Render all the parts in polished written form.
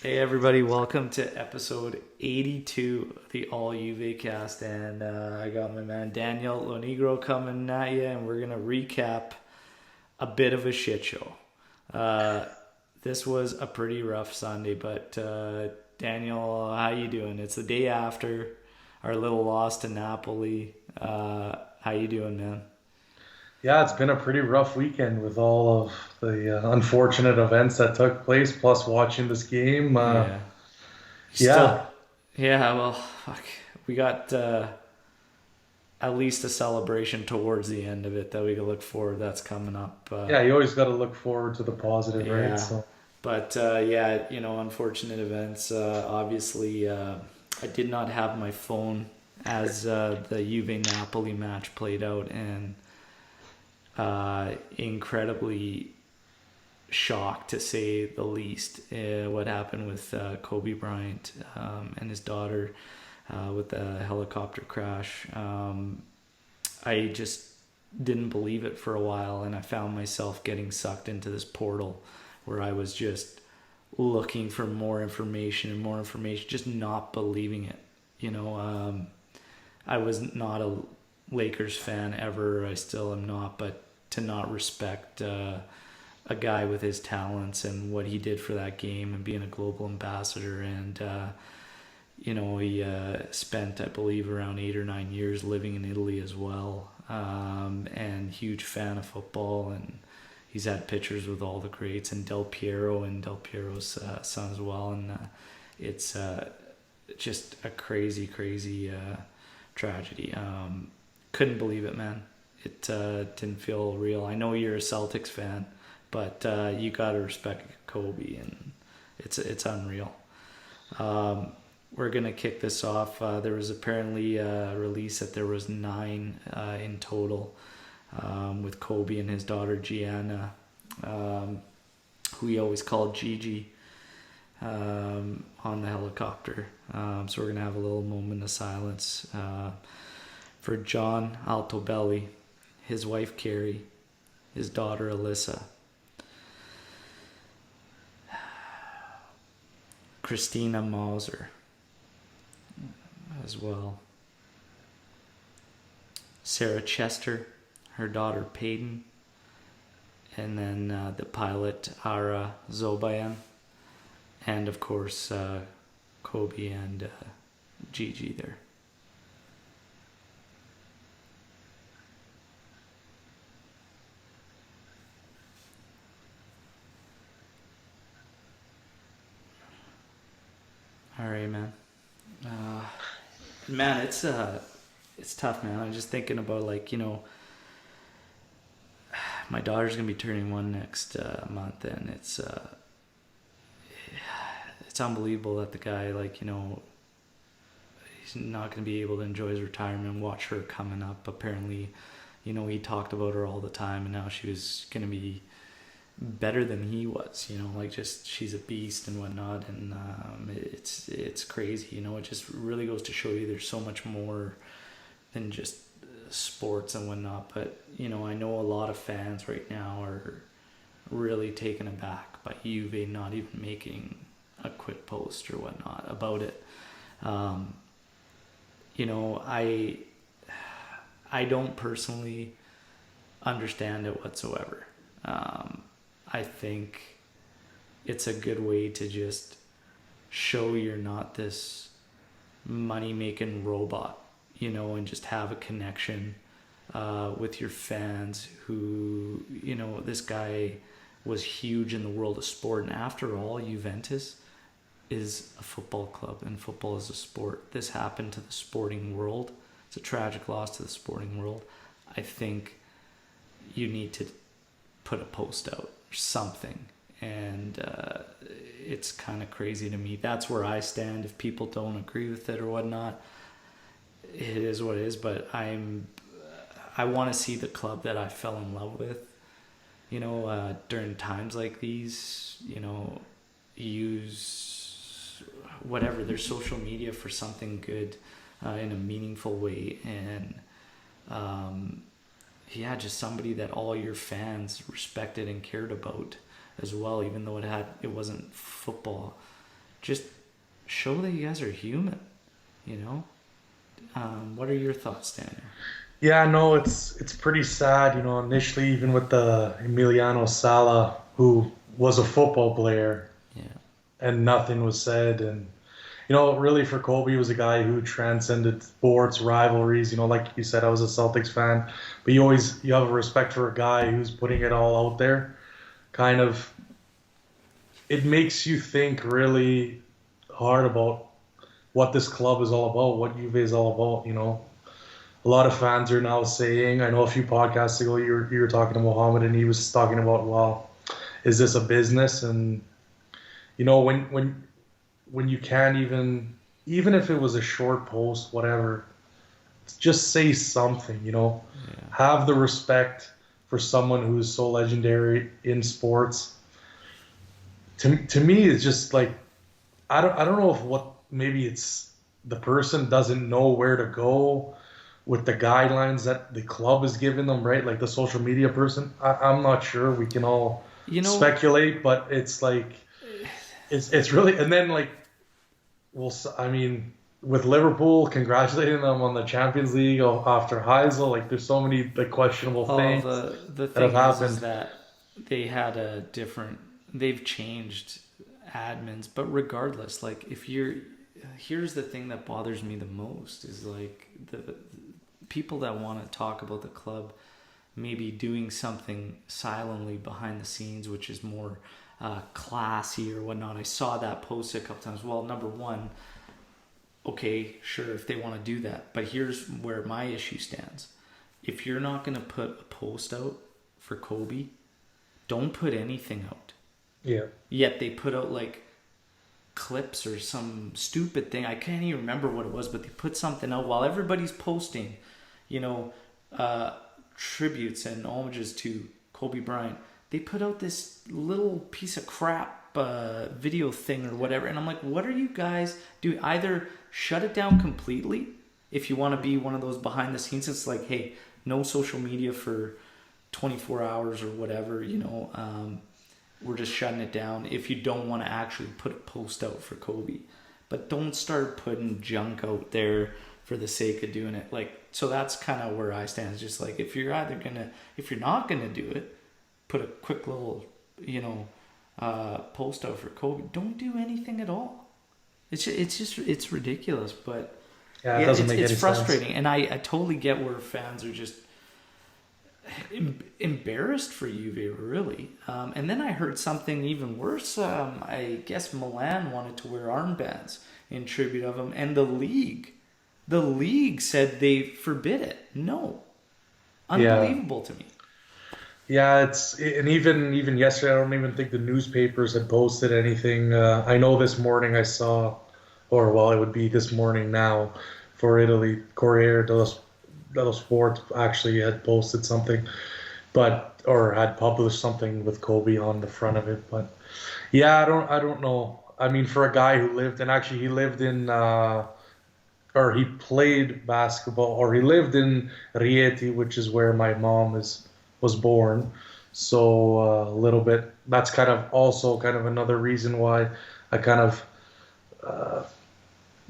Hey everybody, welcome to episode 82 of the All JuveCast, and I got my man Daniel Lonegro coming at you, and we're gonna recap a bit of a shit show. Uh, this was a pretty rough Sunday, but Daniel, how you doing? It's the day after our little loss to Napoli. How you doing, man? Yeah, it's been a pretty rough weekend with all of the unfortunate events that took place, plus watching this game. Yeah, you still, Yeah, yeah. Well, fuck, we got. At least a celebration towards the end of it that we can look forward that's coming up. yeah, you always got to look forward to the positive, right? Yeah, So, but yeah, unfortunate events. Obviously, I did not have my phone as the Juve Napoli match played out, and incredibly shocked to say the least. What happened with Kobe Bryant and his daughter with the helicopter crash. I just didn't believe it for a while, and I found myself getting sucked into this portal where I was just looking for more information, just not believing it. I was not a Lakers fan ever. I still am not, but to not respect a guy with his talents and what he did for that game and being a global ambassador and he spent, I believe, around 8 or 9 years living in Italy as well, and huge fan of football. And he's had pictures with all the greats and Del Piero and Del Piero's son as well. And it's just a crazy, crazy tragedy. Couldn't believe it, man. It didn't feel real. I know you're a Celtics fan, but you gotta respect Kobe, and it's unreal. We're gonna kick this off. There was apparently a release that there was nine in total, with Kobe and his daughter Gianna, who he always called Gigi, on the helicopter. So we're gonna have a little moment of silence for John Altobelli, his wife Carrie, his daughter Alyssa, Christina Mauser as well, Sarah Chester, her daughter Peyton, and then the pilot Ara Zobayan, and of course Kobe and Gigi there. All right, man. Uh, Man, it's tough, man. I'm just thinking about, like, my daughter's gonna be turning one next month, and it's unbelievable that the guy, like, he's not gonna be able to enjoy his retirement and watch her coming up. Apparently, he talked about her all the time, and now she was gonna be better than he was. Like, just she's a beast and whatnot, and it's crazy. It just really goes to show you there's so much more than just sports and whatnot. But I know a lot of fans right now are really taken aback by Juve not even making a quick post or whatnot about it. um, I don't personally understand it whatsoever. I think it's a good way to just show you're not this money making robot, and just have a connection with your fans who, this guy was huge in the world of sport. And after all, Juventus is a football club, and football is a sport. This happened to the sporting world. It's a tragic loss to the sporting world. I think you need to put a post out or something. And it's kind of crazy to me. That's where I stand. If people don't agree with it or whatnot, it is what it is. But I want to see the club that I fell in love with, during times like these, use whatever their social media for something good, in a meaningful way. And yeah, just somebody that all your fans respected and cared about as well, even though it wasn't football. just show that you guys are human, you know? What are your thoughts, Daniel? Yeah, no, it's pretty sad, initially even with the Emiliano Sala, who was a football player Yeah. and nothing was said. And, really for Kobe, he was a guy who transcended sports, rivalries. Like you said, I was a Celtics fan, but you have a respect for a guy who's putting it all out there. Kind of, it makes you think really hard about what this club is all about, what Juve is all about. A lot of fans are now saying, I know a few podcasts ago you were talking to Mohammed and he was talking about, well, is this a business? And when you can't even if it was a short post, whatever, just say something. Yeah. Have the respect for someone who is so legendary in sports. To me, it's just like I don't know if what maybe it's the person doesn't know where to go with the guidelines that the club is giving them, right? Like the social media person. I'm not sure. We can all speculate, but it's like it's really, and then like, well, I mean, with Liverpool congratulating them on the Champions League after Heysel, like there's so many like questionable things The that have thing is happened. that they had they've changed admins, but regardless, like here's the thing that bothers me the most is like the people that want to talk about the club maybe doing something silently behind the scenes, which is more classy or whatnot. I saw that post a couple times. Well, number one, okay, sure, if they want to do that, but here's where my issue stands. If you're not going to put a post out for Kobe, don't put anything out. Yeah. Yet they put out like clips or some stupid thing. I can't even remember what it was, but they put something out while everybody's posting, tributes and homages to Kobe Bryant. They put out this little piece of crap video thing or whatever. And I'm like, what are you guys doing? Either shut it down completely if you want to be one of those behind the scenes. It's like, hey, no social media for 24 hours or whatever, we're just shutting it down if you don't want to actually put a post out for Kobe. But don't start putting junk out there for the sake of doing it. Like, so that's kind of where I stand. It's just like, if you're not gonna do it, put a quick little, post out for Kobe. Don't do anything at all. It's ridiculous, but Yeah, it doesn't make any it's frustrating. sense. And I totally get where fans are just embarrassed for Juve, really. And then I heard something even worse. I guess Milan wanted to wear armbands in tribute of him, and the league said they forbid it. No, unbelievable to me. Yeah, and even yesterday, I don't even think the newspapers had posted anything. I know this morning I saw, or well, it would be this morning now for Italy. Corriere dello Sport actually had posted something, or had published something with Kobe on the front of it. But yeah, I don't know. I mean, for a guy who lived, and actually he lived in, or he played basketball, or he lived in Rieti, which is where my mom was born. So a little bit. That's kind of also kind of another reason why I kind of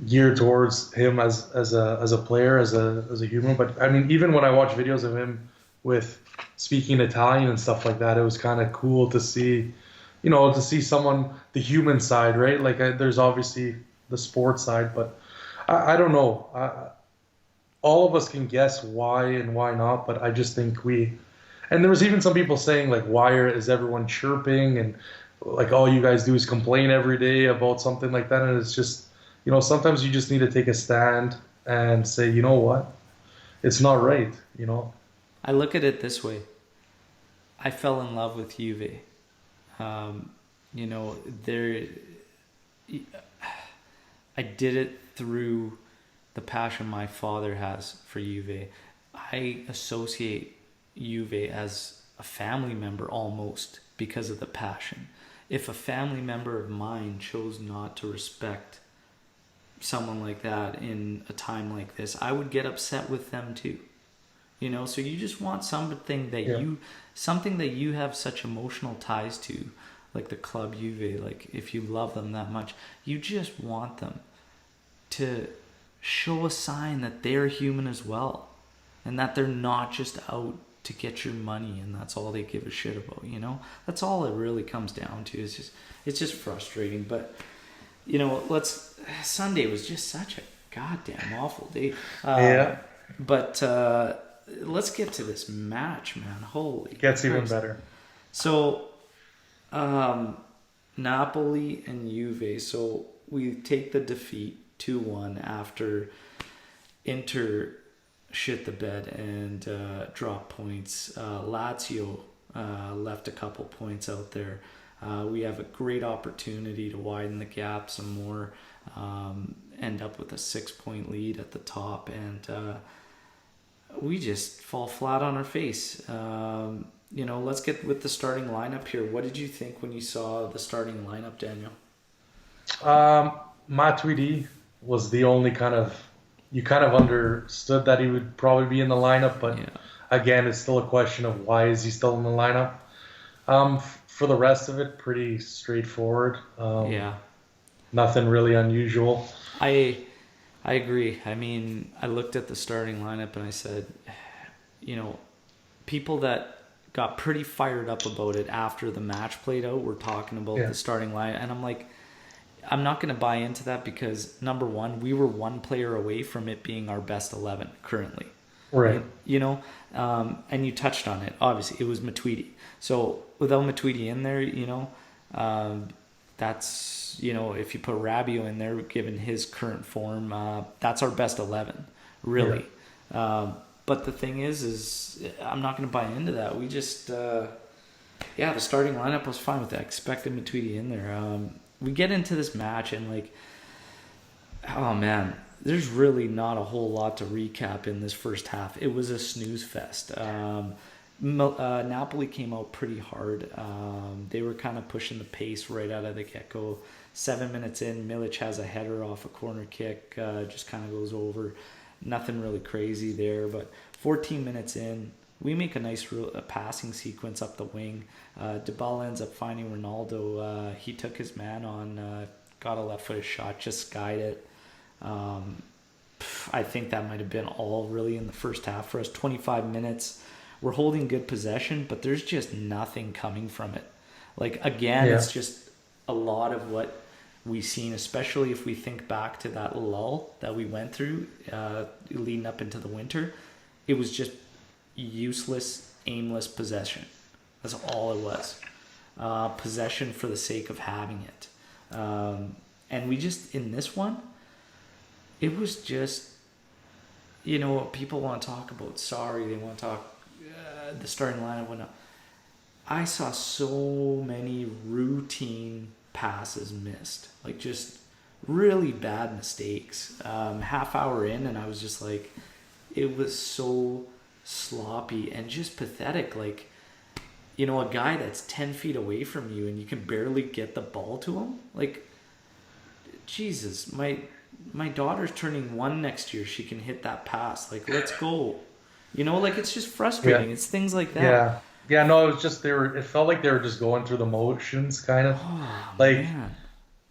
geared towards him as a player, as a human. But I mean, even when I watch videos of him with speaking Italian and stuff like that, it was kind of cool to see, to see someone, the human side, right? Like there's obviously the sports side, but I don't know. All of us can guess why and why not, but I just think and there was even some people saying like, is everyone chirping and like all you guys do is complain every day about something like that, and it's just, sometimes you just need to take a stand and say, you know what, it's not right. I look at it this way. I fell in love with Juve. There. I did it through the passion my father has for Juve. I associate Juve as a family member almost because of the passion. If a family member of mine chose not to respect someone like that in a time like this, I would get upset with them too. So you just want something that Yeah. you have such emotional ties to, like the club Juve, like if you love them that much, you just want them to show a sign that they're human as well, and that they're not just out to get your money and that's all they give a shit about, you know? That's all it really comes down to. It's just frustrating. But you know, Sunday was just such a goddamn awful day. Yeah. But let's get to this match, man. Holy It gets Christ. even better. So Napoli and Juve. So we take the defeat 2-1 after Inter shit the bed and drop points. Lazio left a couple points out there. We have a great opportunity to widen the gap some more, end up with a 6-point lead at the top, and we just fall flat on our face. You know, let's get with the starting lineup here. What did you think when you saw the starting lineup, Daniel? Matuidi was the only you kind of understood that he would probably be in the lineup, but again, it's still a question of why is he still in the lineup. For the rest of it, pretty straightforward. Nothing really unusual. I agree. I mean, I looked at the starting lineup and I said, you know, people that got pretty fired up about it after the match played out were talking about the starting line, and I'm like, I'm not going to buy into that because, number one, we were one player away from it being our best 11 currently. Right. You know, and you touched on it. Obviously, it was Matuidi. So without Matuidi in there, you know, that's, you know, if you put Rabiot in there, given his current form, that's our best 11, really. Yeah. But the thing is I'm not going to buy into that. We just, the starting lineup was fine with that. I expected Matuidi in there. We get into this match and like, oh man, there's really not a whole lot to recap in this first half. It was a snooze fest. Napoli came out pretty hard. They were kind of pushing the pace right out of the get-go. 7 minutes in, Milic has a header off a corner kick, just kind of goes over. Nothing really crazy there, but 14 minutes in, we make a nice passing sequence up the wing. Dybala ends up finding Ronaldo. He took his man on, got a left-footed shot, just skied it. I think that might have been all really in the first half for us. 25 minutes, we're holding good possession, but there's just nothing coming from it. Like, again, it's just a lot of what we've seen, especially if we think back to that lull that we went through leading up into the winter. It was just useless, aimless possession. That's all it was. Possession for the sake of having it. And we just, in this one, it was just, you know, people want to talk about they want to talk the starting lineup. I saw so many routine passes missed, like just really bad mistakes. Half hour in, and I was just like, it was so sloppy and just pathetic. Like, you know, a guy that's 10 feet away from you and you can barely get the ball to him. Like, Jesus, my daughter's turning 1 next year. She can hit that pass. Like, let's go. You know, like, it's just frustrating. It's things like that. Yeah, no, it was just it felt like they were just going through the motions, kind of. Like, man.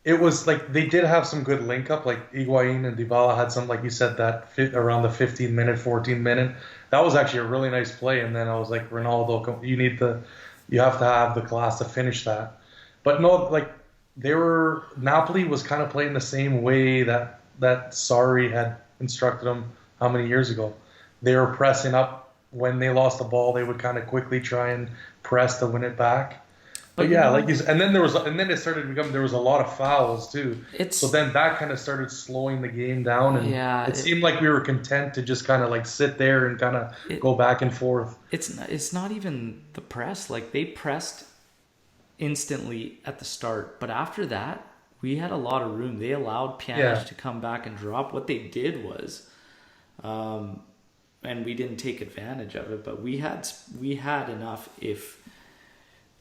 It was like they did have some good link up. Like Higuain and Dybala had some, like you said, that fit around the 15-minute, 14-minute. That was actually a really nice play. And then I was like, Ronaldo, you have to have the class to finish that. But no, like Napoli was kind of playing the same way that Sarri had instructed them how many years ago. They were pressing up. When they lost the ball, they would kind of quickly try and press to win it back. But yeah, like you said, and then it started to become, there was a lot of fouls too. So then that kind of started slowing the game down, and it seemed like we were content to just kind of like sit there and kind of go back and forth. It's not even the press. Like, they pressed instantly at the start, but after that, we had a lot of room. They allowed Pjanic to come back and drop. What they did was, and we didn't take advantage of it, but we had enough if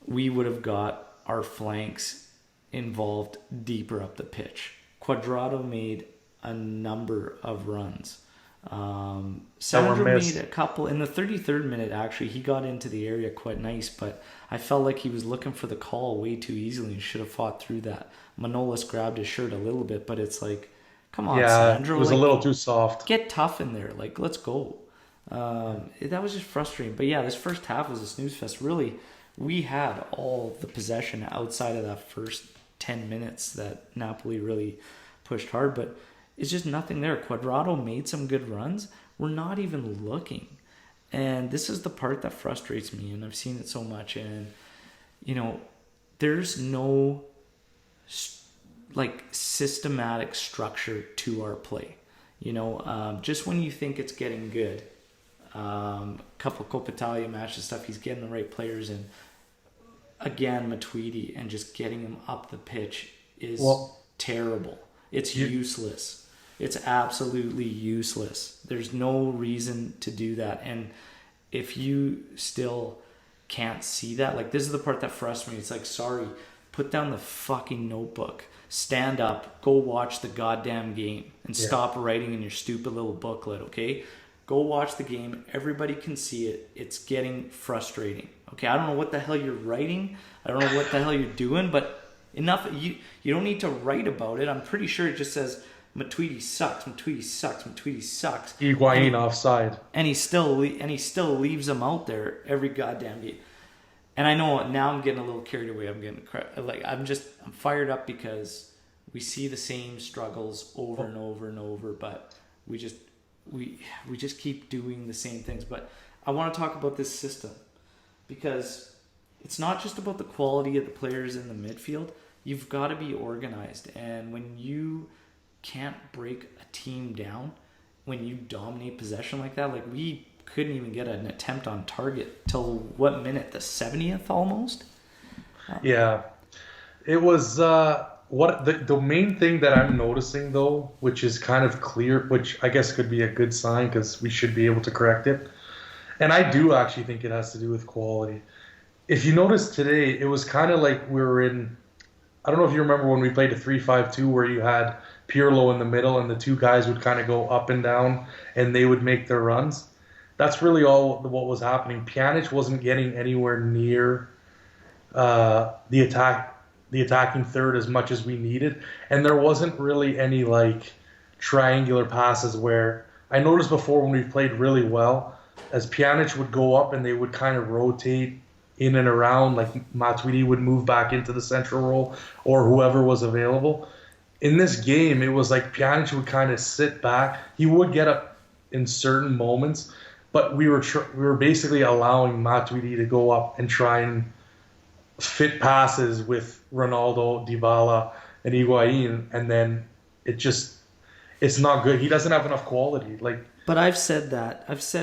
we would have got our flanks involved deeper up the pitch. Cuadrado made a number of runs Sandro missed. made a couple in the 33rd minute. Actually, he got into the area quite nice, but I felt like he was looking for the call way too easily and should have fought through that. Manolas grabbed his shirt a little bit, but it's like, come on, Yeah, it Sandro, was a like little too soft. get tough in there. Like, let's go. That was just frustrating. But yeah, this first half was a snooze fest. Really, we had all the possession outside of that first 10 minutes that Napoli really pushed hard, but it's just nothing there. Quadrado made some good runs. We're not even looking. And this is the part that frustrates me, and I've seen it so much. And, there's no like systematic structure to our play. Just when you think it's getting good, couple Coppa Italia matches stuff, he's getting the right players in. Again, Matuidi and just getting him up the pitch is terrible. It's useless. It's absolutely useless. There's no reason to do that. And if you still can't see that, like, this is the part that frustrates me. It's like, sorry, put down the fucking notebook. Stand up, go watch the goddamn game, and stop writing in your stupid little booklet, okay? Go watch the game. Everybody can see it. It's getting frustrating. Okay, I don't know what the hell you're writing. I don't know what the hell you're doing, but enough. You don't need to write about it. I'm pretty sure it just says Matuidi sucks. Matuidi sucks. Matuidi sucks. Higuain offside. And he still leaves him out there every goddamn game. And I know now I'm getting a little carried away. I'm fired up because we see the same struggles over and over and over, but we just keep doing the same things. But I want to talk about this system because it's not just about the quality of the players in the midfield. You've got to be organized. And when you can't break a team down, when you dominate possession like that, like we couldn't even get an attempt on target till what minute? The 70th almost? Yeah. It was what the main thing that I'm noticing though, which is kind of clear, which I guess could be a good sign because we should be able to correct it. And I do actually think it has to do with quality. If you notice today, it was kind of like we were in, I don't know if you remember when we played a 3-5-2 where you had Pirlo in the middle and the two guys would kind of go up and down and they would make their runs. That's really all what was happening. Pjanic wasn't getting anywhere near the attacking third as much as we needed, and there wasn't really any like triangular passes where I noticed before when we played really well, as Pjanic would go up and they would kind of rotate in and around, like Matuidi would move back into the central role or whoever was available. In this game, it was like Pjanic would kind of sit back. He would get up in certain moments, but we were basically allowing Matuidi to go up and try and fit passes with Ronaldo, Dybala, and Higuain, and then it's not good. He doesn't have enough quality. But I've said that. It's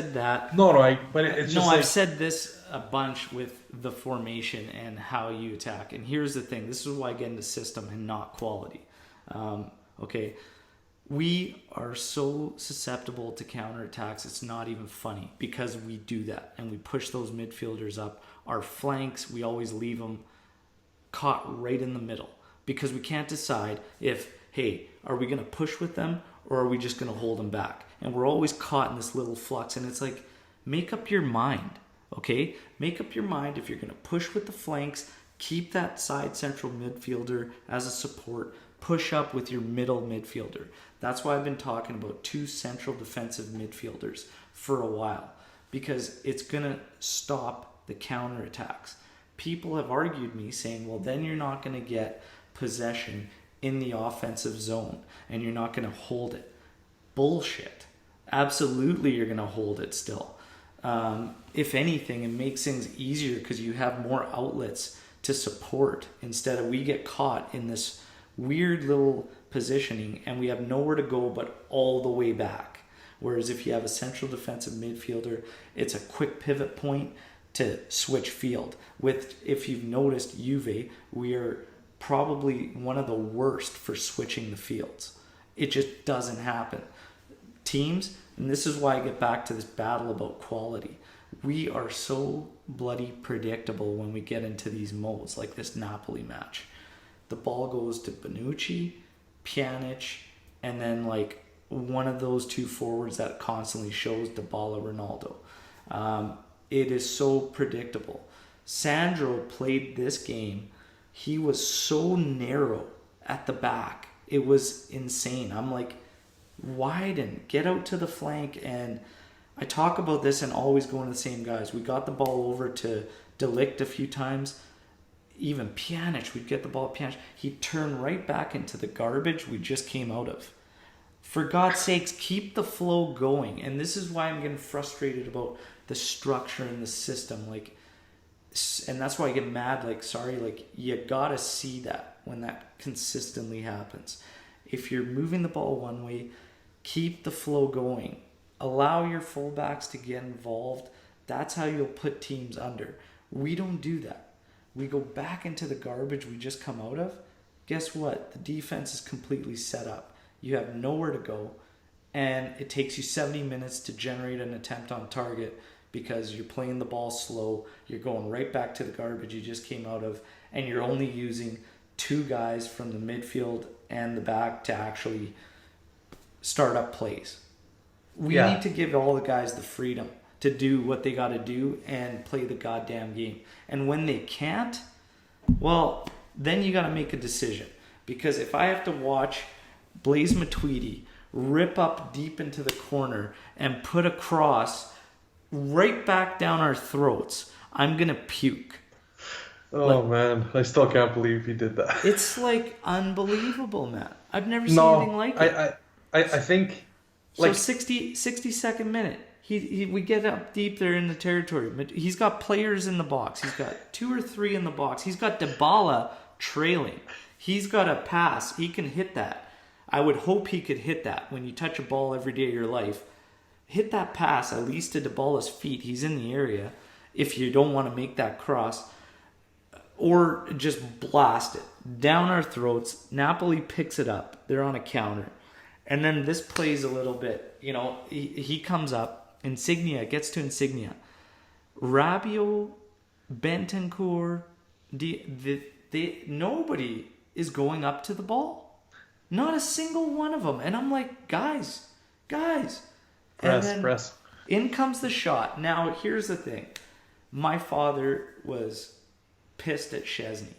just I've said this a bunch with the formation and how you attack. And here's the thing. This is why I get into system and not quality. Okay. We are so susceptible to counterattacks, it's not even funny because we do that and we push those midfielders up. Our flanks, we always leave them caught right in the middle because we can't decide if, hey, are we going to push with them or are we just going to hold them back? And we're always caught in this little flux, and it's like, make up your mind, okay? Make up your mind if you're going to push with the flanks, keep that side central midfielder as a support, push up with your middle midfielder. That's why I've been talking about two central defensive midfielders for a while, because it's going to stop the counterattacks. People have argued me saying, well, then you're not going to get possession in the offensive zone and you're not going to hold it. Bullshit. Absolutely you're going to hold it still. If anything, it makes things easier because you have more outlets to support instead of we get caught in this weird little positioning and we have nowhere to go but all the way back. Whereas if you have a central defensive midfielder, it's a quick pivot point to switch field. If you've noticed, Juve, we are probably one of the worst for switching the fields. It just doesn't happen. Teams, and this is why I get back to this battle about quality, we are so bloody predictable when we get into these modes like this Napoli match. The ball goes to Bonucci, Pjanic, and then like one of those two forwards that constantly shows Dybala, Ronaldo. It is so predictable. Sandro played this game. He was so narrow at the back. It was insane. I'm like, widen, get out to the flank. And I talk about this and always going to the same guys. We got the ball over to De Ligt a few times. Even Pjanic, we'd get the ball at Pjanic. He'd turn right back into the garbage we just came out of. For God's sakes, keep the flow going. And this is why I'm getting frustrated about the structure and the system. Like, and that's why I get mad. Like, sorry, like, you gotta see that when that consistently happens. If you're moving the ball one way, keep the flow going. Allow your fullbacks to get involved. That's how you'll put teams under. We don't do that. We go back into the garbage we just come out of. Guess what? The defense is completely set up. You have nowhere to go, and it takes you 70 minutes to generate an attempt on target because you're playing the ball slow. You're going right back to the garbage you just came out of, and you're only using two guys from the midfield and the back to actually start up plays. We need to give all the guys the freedom to do what they got to do and play the goddamn game. And when they can't, well, then you got to make a decision. Because if I have to watch Blaise Matuidi rip up deep into the corner and put a cross right back down our throats, I'm going to puke. Oh, man. I still can't believe he did that. It's like unbelievable, man. I've never seen anything like it. I think... So 62nd minute, we get up deep there in the territory. He's got players in the box. He's got 2 or 3 in the box. He's got Dybala trailing. He's got a pass. He can hit that. I would hope he could hit that when you touch a ball every day of your life. Hit that pass at least to Dybala's feet. He's in the area if you don't want to make that cross. Or just blast it down our throats. Napoli picks it up. They're on a counter. And then this plays a little bit. You know, he comes up. Insignia gets to Insignia. Rabiot, Bentancur, nobody is going up to the ball. Not a single one of them. And I'm like, guys. Press. In comes the shot. Now, here's the thing. My father was pissed at Szczesny.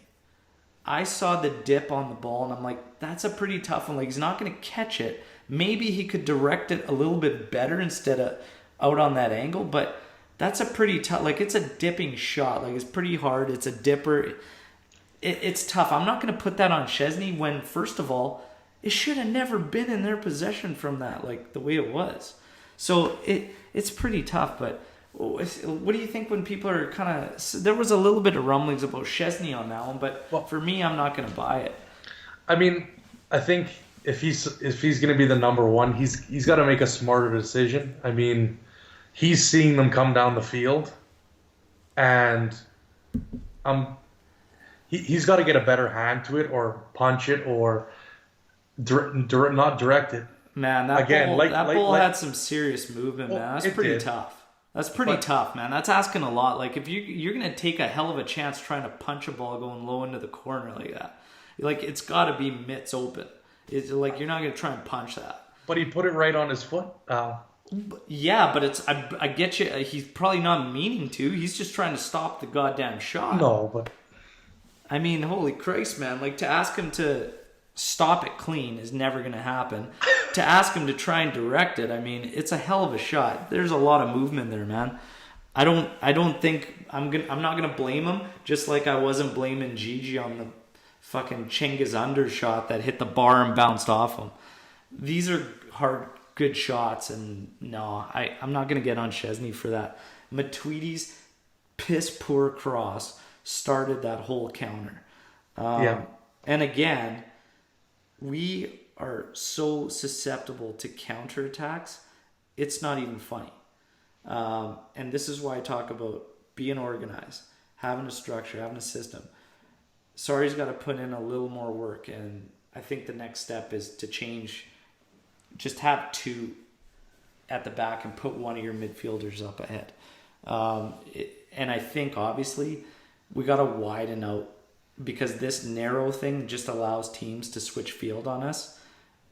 I saw the dip on the ball, and I'm like, that's a pretty tough one. Like, he's not going to catch it. Maybe he could direct it a little bit better instead of out on that angle, but that's a pretty tough, like, it's a dipping shot. Like, it's pretty hard. It's a dipper. It's tough. I'm not going to put that on Szczesny when, first of all, it should have never been in their possession from that, like, the way it was. So it's pretty tough, but what do you think when people are kind of... There was a little bit of rumblings about Szczesny on that one, but for me, I'm not going to buy it. I mean, I think if he's going to be the number one, he's got to make a smarter decision. I mean, he's seeing them come down the field, and he's got to get a better hand to it, or punch it, or not direct it. Man, that ball had some serious movement, man. That's pretty tough. That's pretty tough, man. That's asking a lot. Like, if you're going to take a hell of a chance trying to punch a ball going low into the corner like that, like, it's got to be mitts open. It's like, you're not going to try and punch that. But he put it right on his foot. Yeah, but it's I get you. He's probably not meaning to. He's just trying to stop the goddamn shot. No, but... I mean, holy Christ, man. Like, to ask him to stop it clean is never going to happen. To ask him to try and direct it, I mean, it's a hell of a shot. There's a lot of movement there, man. I don't think I'm not gonna blame him, just like I wasn't blaming Gigi on the fucking Cengiz Under shot that hit the bar and bounced off him. These are good shots, and no, I'm not gonna get on Szczesny for that. Matuidi's piss poor cross started that whole counter. And again, we are so susceptible to counterattacks, it's not even funny. And this is why I talk about being organized, having a structure, having a system. Sarri's got to put in a little more work, and I think the next step is to change, just have 2 at the back and put one of your midfielders up ahead. And I think, obviously, we got to widen out, because this narrow thing just allows teams to switch field on us.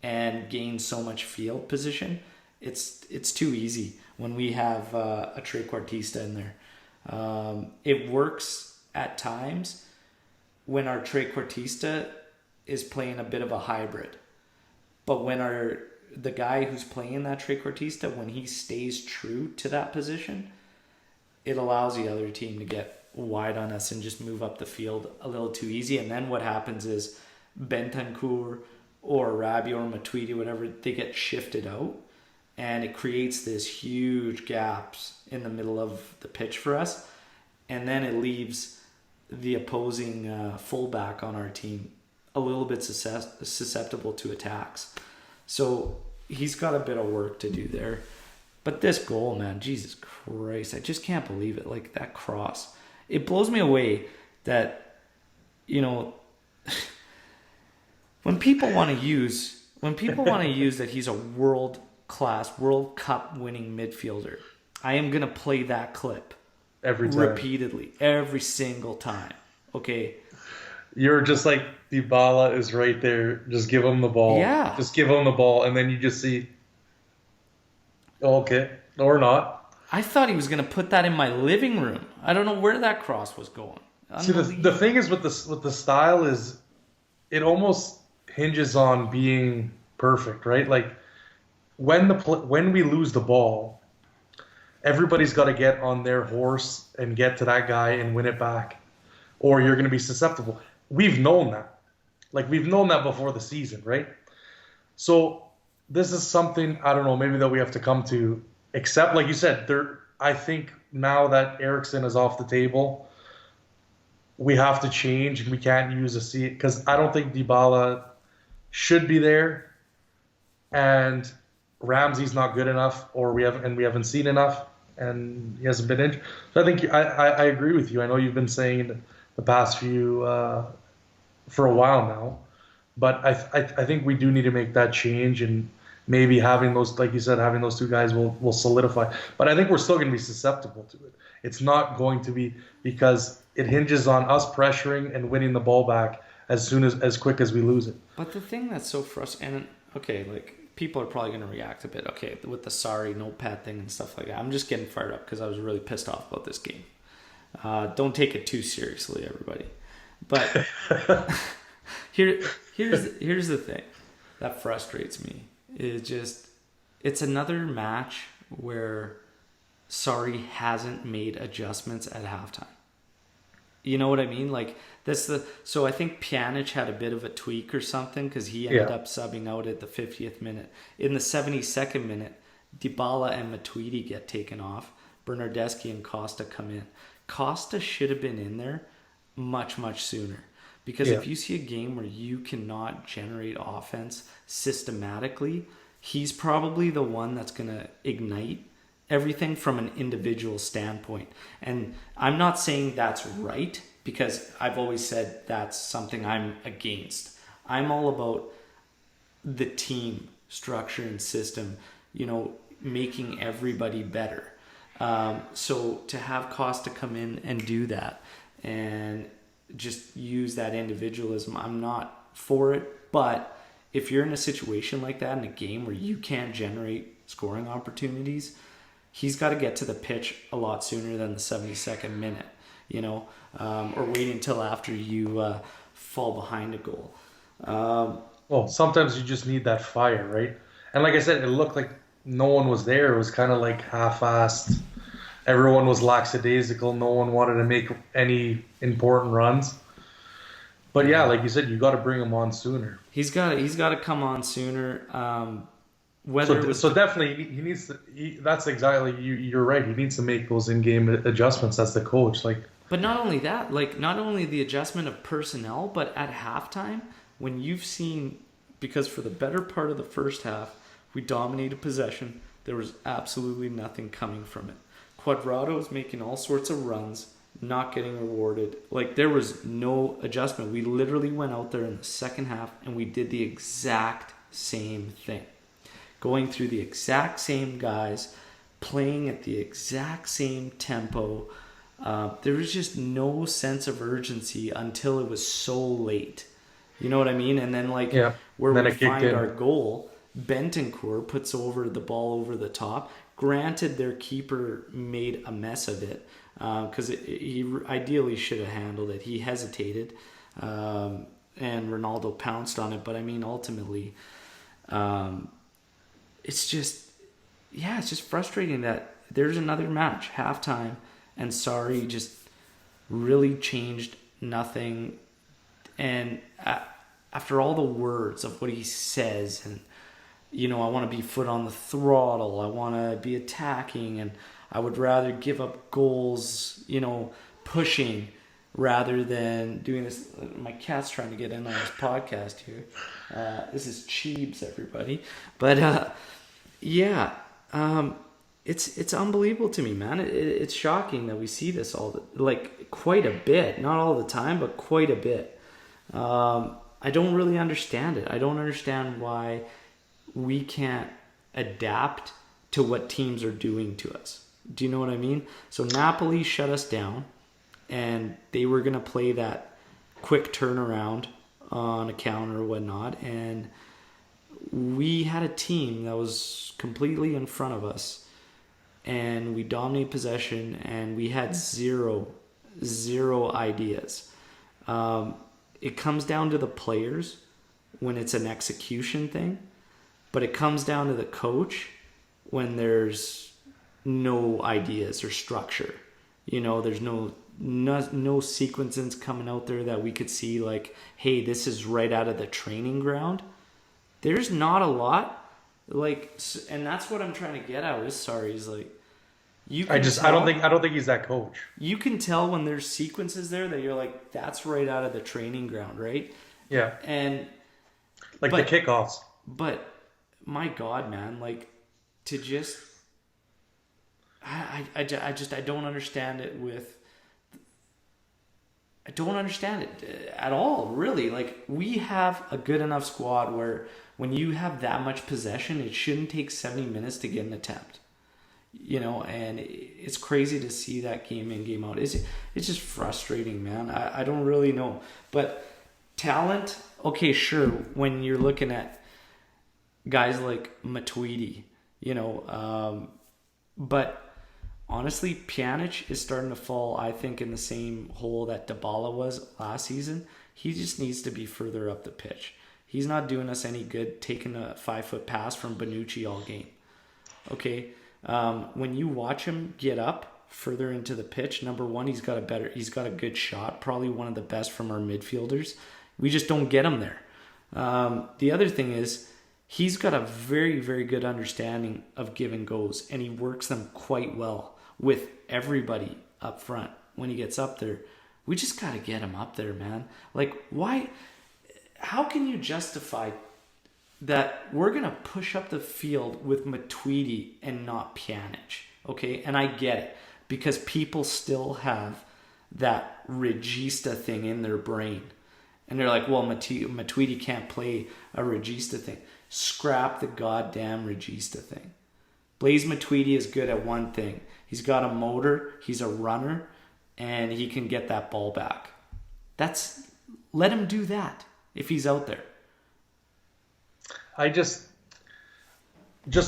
and gain so much field position. It's too easy when we have a trequartista in there. It works at times when our trequartista is playing a bit of a hybrid. But when the guy who's playing that trequartista, when he stays true to that position, it allows the other team to get wide on us and just move up the field a little too easy. And then what happens is Bentancur or Rabi or Matuidi, whatever, they get shifted out. And it creates this huge gaps in the middle of the pitch for us. And then it leaves the opposing fullback on our team a little bit susceptible to attacks. So he's got a bit of work to do there. But this goal, man, Jesus Christ, I just can't believe it. Like, that cross. It blows me away that, when people want to use that he's a world class, World Cup winning midfielder, I am going to play that clip every time, repeatedly, every single time. Okay. You're just like, Dybala is right there. Just give him the ball. Yeah. Just give him the ball. And then you just see, okay, or not. I thought he was going to put that in my living room. I don't know where that cross was going. See, the thing is with the style is it almost hinges on being perfect, right? Like when we lose the ball, everybody's got to get on their horse and get to that guy and win it back, or you're going to be susceptible. We've known that. Like, we've known that before the season, right? So this is something, I don't know, maybe that we have to come to accept. Like you said, I think now that Eriksson is off the table, we have to change, and we can't use a seat, because I don't think Dybala should be there, and Ramsey's not good enough, or we haven't seen enough, and he hasn't been injured. So I think I agree with you. I know you've been saying the past few for a while now, but I think we do need to make that change, and maybe having those, like you said, having those two guys will solidify. But I think we're still going to be susceptible to it. It's not going to be, because it hinges on us pressuring and winning the ball back as quick as we lose it. But the thing that's so frustrating, and okay, like, people are probably going to react a bit, okay, with the sorry notepad thing and stuff like that. I'm just getting fired up because I was really pissed off about this game. Don't take it too seriously, everybody. But here's the thing that frustrates me. It's another match where Sarri hasn't made adjustments at halftime. You know what I mean? Like, so I think Pjanic had a bit of a tweak or something, because he ended up subbing out at the 50th minute. In the 72nd minute, Dybala and Matuidi get taken off. Bernardeschi and Costa come in. Costa should have been in there much, much sooner. Because if you see a game where you cannot generate offense systematically, he's probably the one that's going to ignite everything from an individual standpoint. And I'm not saying that's right, because I've always said that's something I'm against. I'm all about the team structure and system, making everybody better. So to have Costa come in and do that and just use that individualism, I'm not for it. But if you're in a situation like that in a game where you can't generate scoring opportunities, he's got to get to the pitch a lot sooner than the 72nd minute, or wait until after you fall behind a goal. Well, sometimes you just need that fire, right? And like I said, it looked like no one was there. It was kind of like half-assed. Everyone was lackadaisical. No one wanted to make any important runs. But yeah, like you said, you got to bring him on sooner. He's got to come on sooner. So definitely he needs to. That's exactly you're right. He needs to make those in-game adjustments as the coach. But not only that, not only the adjustment of personnel, but at halftime, when you've seen, because for the better part of the first half, we dominated possession. There was absolutely nothing coming from it. Cuadrado was making all sorts of runs, not getting rewarded. There was no adjustment. We literally went out there in the second half and we did the exact same thing. Going through the exact same guys, playing at the exact same tempo. There was just no sense of urgency until it was so late. You know what I mean? And then like Yeah. where And then we it kicked find our in. goal, Bentoncourt puts over the ball over the top. Granted, their keeper made a mess of it because he ideally should have handled it. He hesitated, and Ronaldo pounced on it. But I mean, ultimately, it's just, yeah, it's just frustrating that there's another match, halftime, and Sarri just really changed nothing. And after all the words of what he says, and I want to be foot on the throttle, I want to be attacking, and I would rather give up goals, pushing rather than doing this. My cat's trying to get in on this podcast here. This is Cheebs, everybody. But yeah, it's unbelievable to me, man. It's shocking that we see this quite a bit, not all the time, but quite a bit. I don't really understand it. I don't understand why we can't adapt to what teams are doing to us. Do you know what I mean? So Napoli shut us down, and they were going to play that quick turnaround on a counter or whatnot, and we had a team that was completely in front of us, and we dominated possession, and we had zero ideas. It comes down to the players when it's an execution thing, but it comes down to the coach when there's no ideas or structure. There's no sequences coming out there that we could see like, hey, this is right out of the training ground. There's not a lot, and that's what I'm trying to get at with Sarri is like, I don't think he's that coach. You can tell when there's sequences there that you're like, that's right out of the training ground, right? Yeah. And the kickoffs. But my God, man, to just, I don't understand it I don't understand it at all, really. We have a good enough squad where when you have that much possession, it shouldn't take 70 minutes to get an attempt. And it's crazy to see that game in, game out. It's just frustrating, man. I don't really know. But talent, okay, sure, when you're looking at guys like Matuidi, but honestly, Pjanic is starting to fall, I think, in the same hole that Dybala was last season. He just needs to be further up the pitch. He's not doing us any good taking a 5-foot pass from Bonucci all game. Okay, when you watch him get up further into the pitch, number one, he's got a good shot, probably one of the best from our midfielders. We just don't get him there. The other thing is, he's got a very, very good understanding of give and goes, and he works them quite well with everybody up front when he gets up there. We just got to get him up there, man. Why? How can you justify that we're going to push up the field with Matuidi and not Pjanic? Okay, and I get it, because people still have that regista thing in their brain. And they're like, well, Matuidi can't play a regista thing. Scrap the goddamn regista thing. Blaise Matuidi is good at one thing. He's got a motor, he's a runner, and he can get that ball back. Let him do that if he's out there. I just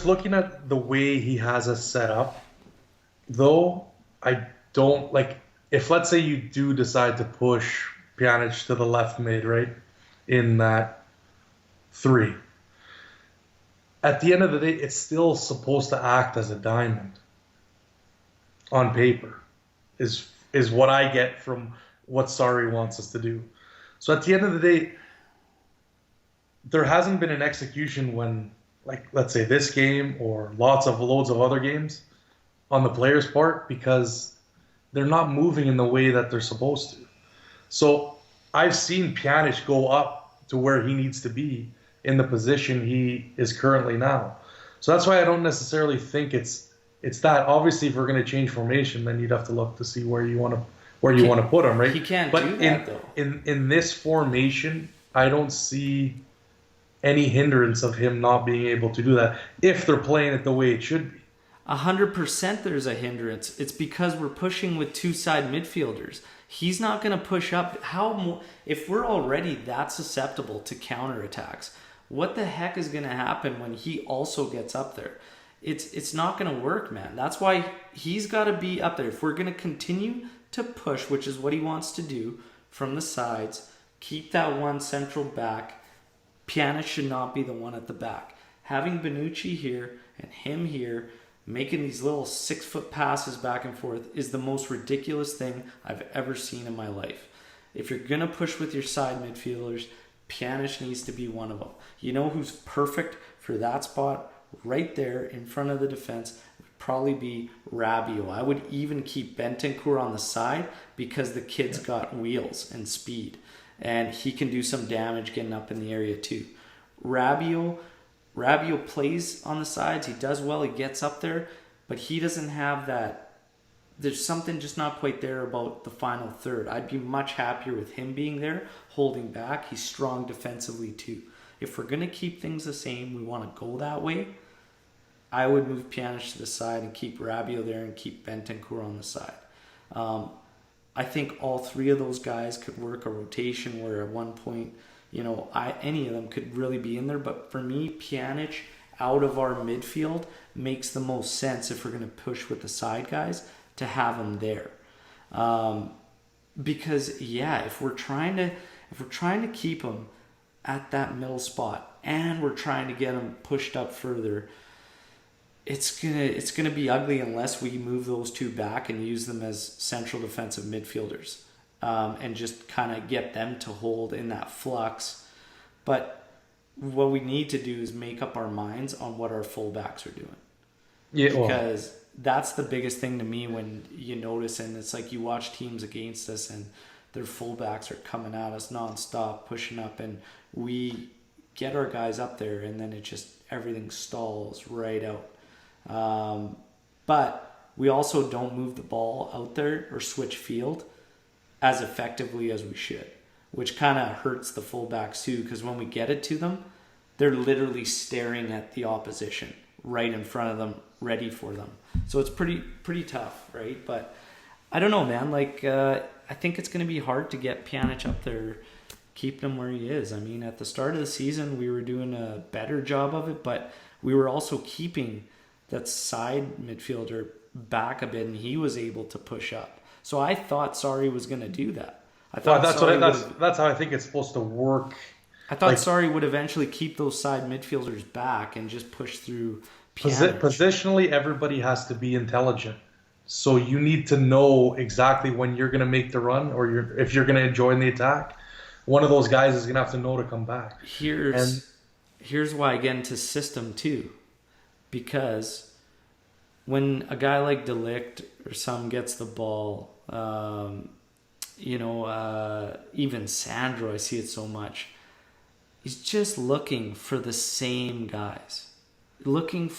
looking at the way he has us set up, though, I don't if, let's say, you do decide to push Pjanic to the left mid, right, in that 3. At the end of the day, it's still supposed to act as a diamond on paper, is what I get from what Sarri wants us to do. So at the end of the day, there hasn't been an execution when, let's say this game or loads of other games on the players' part, because they're not moving in the way that they're supposed to. So I've seen Pjanic go up to where he needs to be in the position he is currently now. So that's why I don't necessarily think it's that. Obviously, if we're going to change formation, then you'd have to look to see where you want to put him, right? He can't do that, though. In this formation, I don't see any hindrance of him not being able to do that if they're playing it the way it should be. 100% there's a hindrance. It's because we're pushing with two side midfielders. He's not going to push up. If we're already that susceptible to counterattacks, what the heck is going to happen when he also gets up there? It's not going to work, man. That's why he's got to be up there. If we're going to continue to push, which is what he wants to do from the sides, keep that one central back, Pjanic should not be the one at the back. Having Bonucci here and him here, making these little 6-foot passes back and forth is the most ridiculous thing I've ever seen in my life. If you're going to push with your side midfielders, Pjanic needs to be one of them. You know who's perfect for that spot? Right there in front of the defense would probably be Rabiot. I would even keep Bentancur on the side because the kid's got wheels and speed. And he can do some damage getting up in the area too. Rabiot plays on the sides. He does well. He gets up there. But he doesn't have that. There's something just not quite there about the final third. I'd be much happier with him being there, holding back. He's strong defensively too. If we're going to keep things the same, we want to go that way, I would move Pjanic to the side and keep Rabiot there and keep Bentancur on the side. I think all three of those guys could work a rotation where at one point, any of them could really be in there. But for me, Pjanic out of our midfield makes the most sense if we're going to push with the side guys to have him there. Because if we're trying to keep him at that middle spot and we're trying to get him pushed up further, it's gonna be ugly unless we move those two back and use them as central defensive midfielders, and just kind of get them to hold in that flux. But what we need to do is make up our minds on what our fullbacks are doing. Because that's the biggest thing to me when you notice, and it's like you watch teams against us and their fullbacks are coming at us nonstop, pushing up, and we get our guys up there, and then everything stalls right out. But we also don't move the ball out there or switch field as effectively as we should, which kind of hurts the fullbacks too, because when we get it to them, they're literally staring at the opposition right in front of them, ready for them. So it's pretty tough, right? But I don't know, man. I think it's going to be hard to get Pjanic up there, keep him where he is. I mean, at the start of the season, we were doing a better job of it, but we were also keeping that side midfielder back a bit, and he was able to push up. So I thought Sarri was going to do that. That's how I think it's supposed to work. I thought Sarri would eventually keep those side midfielders back and just push through Pjanic. Positionally, everybody has to be intelligent. So you need to know exactly when you're going to make the run, or if you're going to join the attack. One of those guys is going to have to know to come back. Here's why I get into system too. Because when a guy like De Ligt or some gets the ball, even Sandro, I see it so much. He's just looking for the same guys. And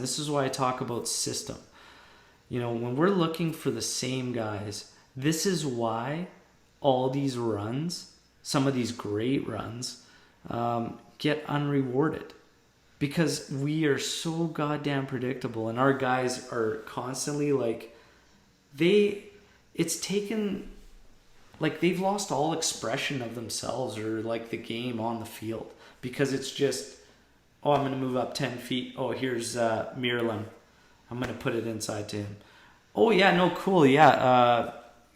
this is why I talk about system. When we're looking for the same guys, this is why all these runs, some of these great runs, get unrewarded. Because we are so goddamn predictable, and our guys are constantly they've lost all expression of themselves or the game on the field, because it's just, I'm going to move up 10 feet. Oh, here's Miralem. I'm going to put it inside to him. Oh, yeah, no, cool. Yeah,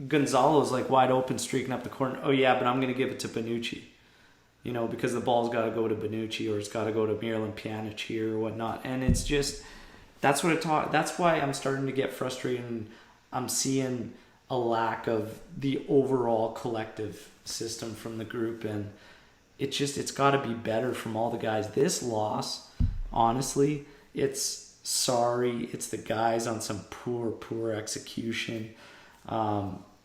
Gonzalo's wide open, streaking up the corner. Oh, yeah, but I'm going to give it to Bonucci. Because the ball's got to go to Bonucci, or it's got to go to Miralem Pjanic here or whatnot. And it's just, that's why I'm starting to get frustrated, and I'm seeing a lack of the overall collective system from the group. And it's got to be better from all the guys. This loss, honestly, it's Sarri. It's the guys on some poor execution.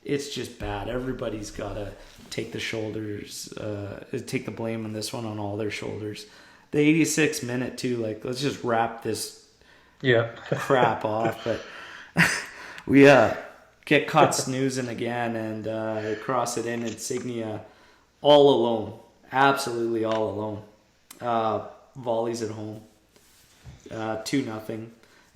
It's just bad. Everybody's got to take the blame on this one on all their shoulders. The 86th minute too, let's just wrap this crap off. But we get caught snoozing again, and cross it in Insignia all alone. Absolutely all alone. Volleys at home. 2-0.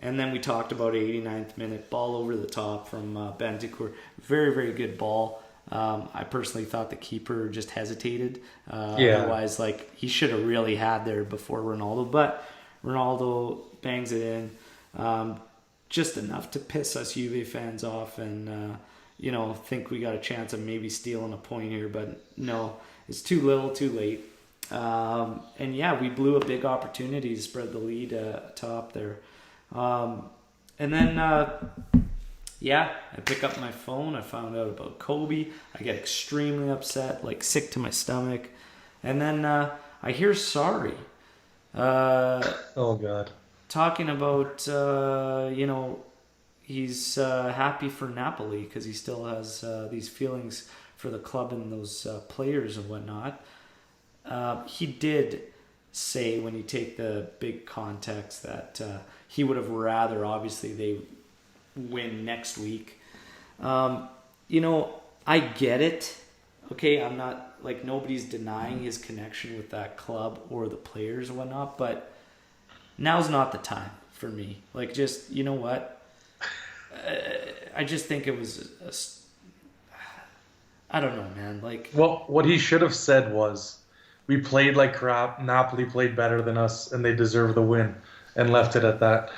And then we talked about 89th minute ball over the top from Bandicourt. Very, very good ball. I personally thought the keeper just hesitated. Otherwise, like, he should have really had there before Ronaldo. But Ronaldo bangs it in. Just enough to piss us Juve fans off and, think we got a chance of maybe stealing a point here. But no, it's too little, too late. And yeah, we blew a big opportunity to spread the lead top there. And then, I pick up my phone. I found out about Kobe. I get extremely upset, like sick to my stomach. And then I hear sorry. Oh, God. Talking about, he's happy for Napoli because he still has these feelings for the club and those players and whatnot. He did say, when you take the big context, that he would have rather, obviously, they win next week. I get it. Okay, I'm not, like, nobody's denying his connection with that club or the players and whatnot, but now's not the time for me. Like, just, you know what? I just think it was I don't know, man. Like, well, what he should have said was, we played like crap, Napoli played better than us, and they deserve the win, and left it at that.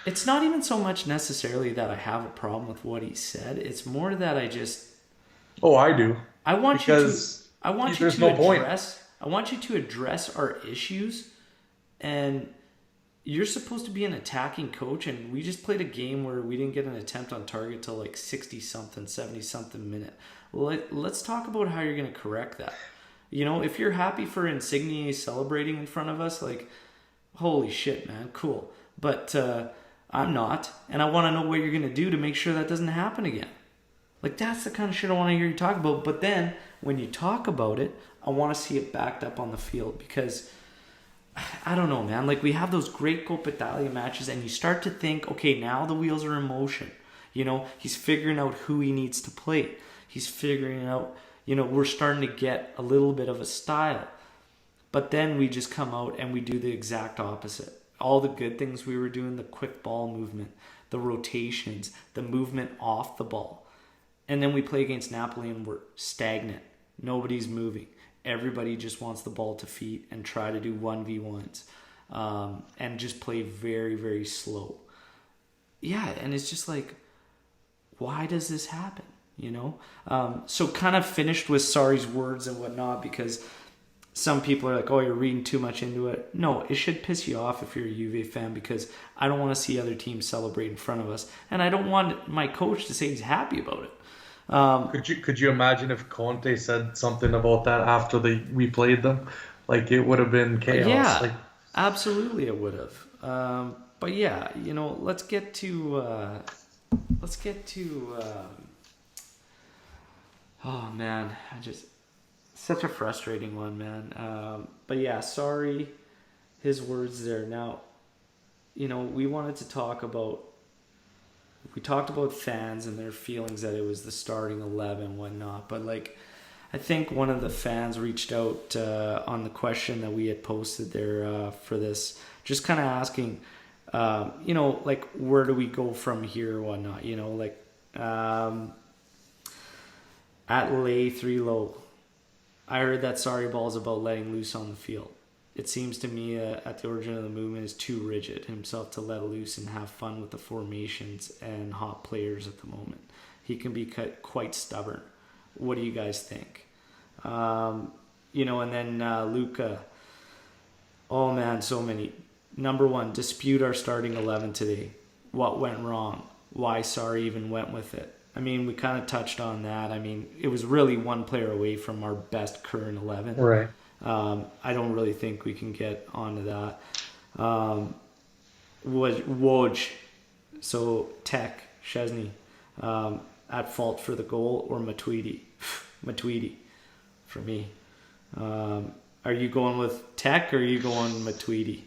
It's not even so much necessarily that I have a problem with what he said. It's more that I just... Oh, I do. I want you to address our issues, and you're supposed to be an attacking coach, and we just played a game where we didn't get an attempt on target till like 60-something, 70-something minute. Let's talk about how you're going to correct that. If you're happy for Insigne celebrating in front of us, like, holy shit, man, cool. But I'm not, and I want to know what you're going to do to make sure that doesn't happen again. Like, that's the kind of shit I want to hear you talk about. But then, when you talk about it, I want to see it backed up on the field because, I don't know, man. Like, we have those great Coppa Italia matches, and you start to think, okay, now the wheels are in motion. He's figuring out who he needs to play. He's figuring out, we're starting to get a little bit of a style. But then we just come out and we do the exact opposite. All the good things we were doing, the quick ball movement, the rotations, the movement off the ball. And then we play against Napoli and we're stagnant. Nobody's moving. Everybody just wants the ball to feet and try to do 1v1s and just play very, very slow. Yeah, and it's just like, why does this happen? So kind of finished with Sarri's words and whatnot, because some people are like, oh, you're reading too much into it. No, it should piss you off if you're a Juve fan, because I don't want to see other teams celebrate in front of us, and I don't want my coach to say he's happy about it. Could you imagine if Conte said something about that after we played them? Like, it would have been chaos. Yeah, absolutely it would have. But yeah, let's get to oh man, such a frustrating one, man. But yeah, sorry, his words there. Now, we wanted to talk about, we talked about fans and their feelings that it was the starting 11 and whatnot. But like, I think one of the fans reached out on the question that we had posted there for this, just kind of asking, like, where do we go from here or whatnot? At lay 3 low. I heard that Sarri ball is about letting loose on the field. It seems to me at the origin of the movement is too rigid himself to let loose and have fun with the formations and hot players at the moment. He can be quite stubborn. What do you guys think? And then Luca. Oh man, so many. Number 1, dispute our starting 11 today. What went wrong? Why Sarri even went with it? I mean, we kind of touched on that. I mean, it was really one player away from our best current 11. Right. I don't really think we can get onto that. Woj, so Tech, Szczesny, at fault for the goal, or Matuidi? Matuidi, for me. Are you going with Tech or are you going Matuidi?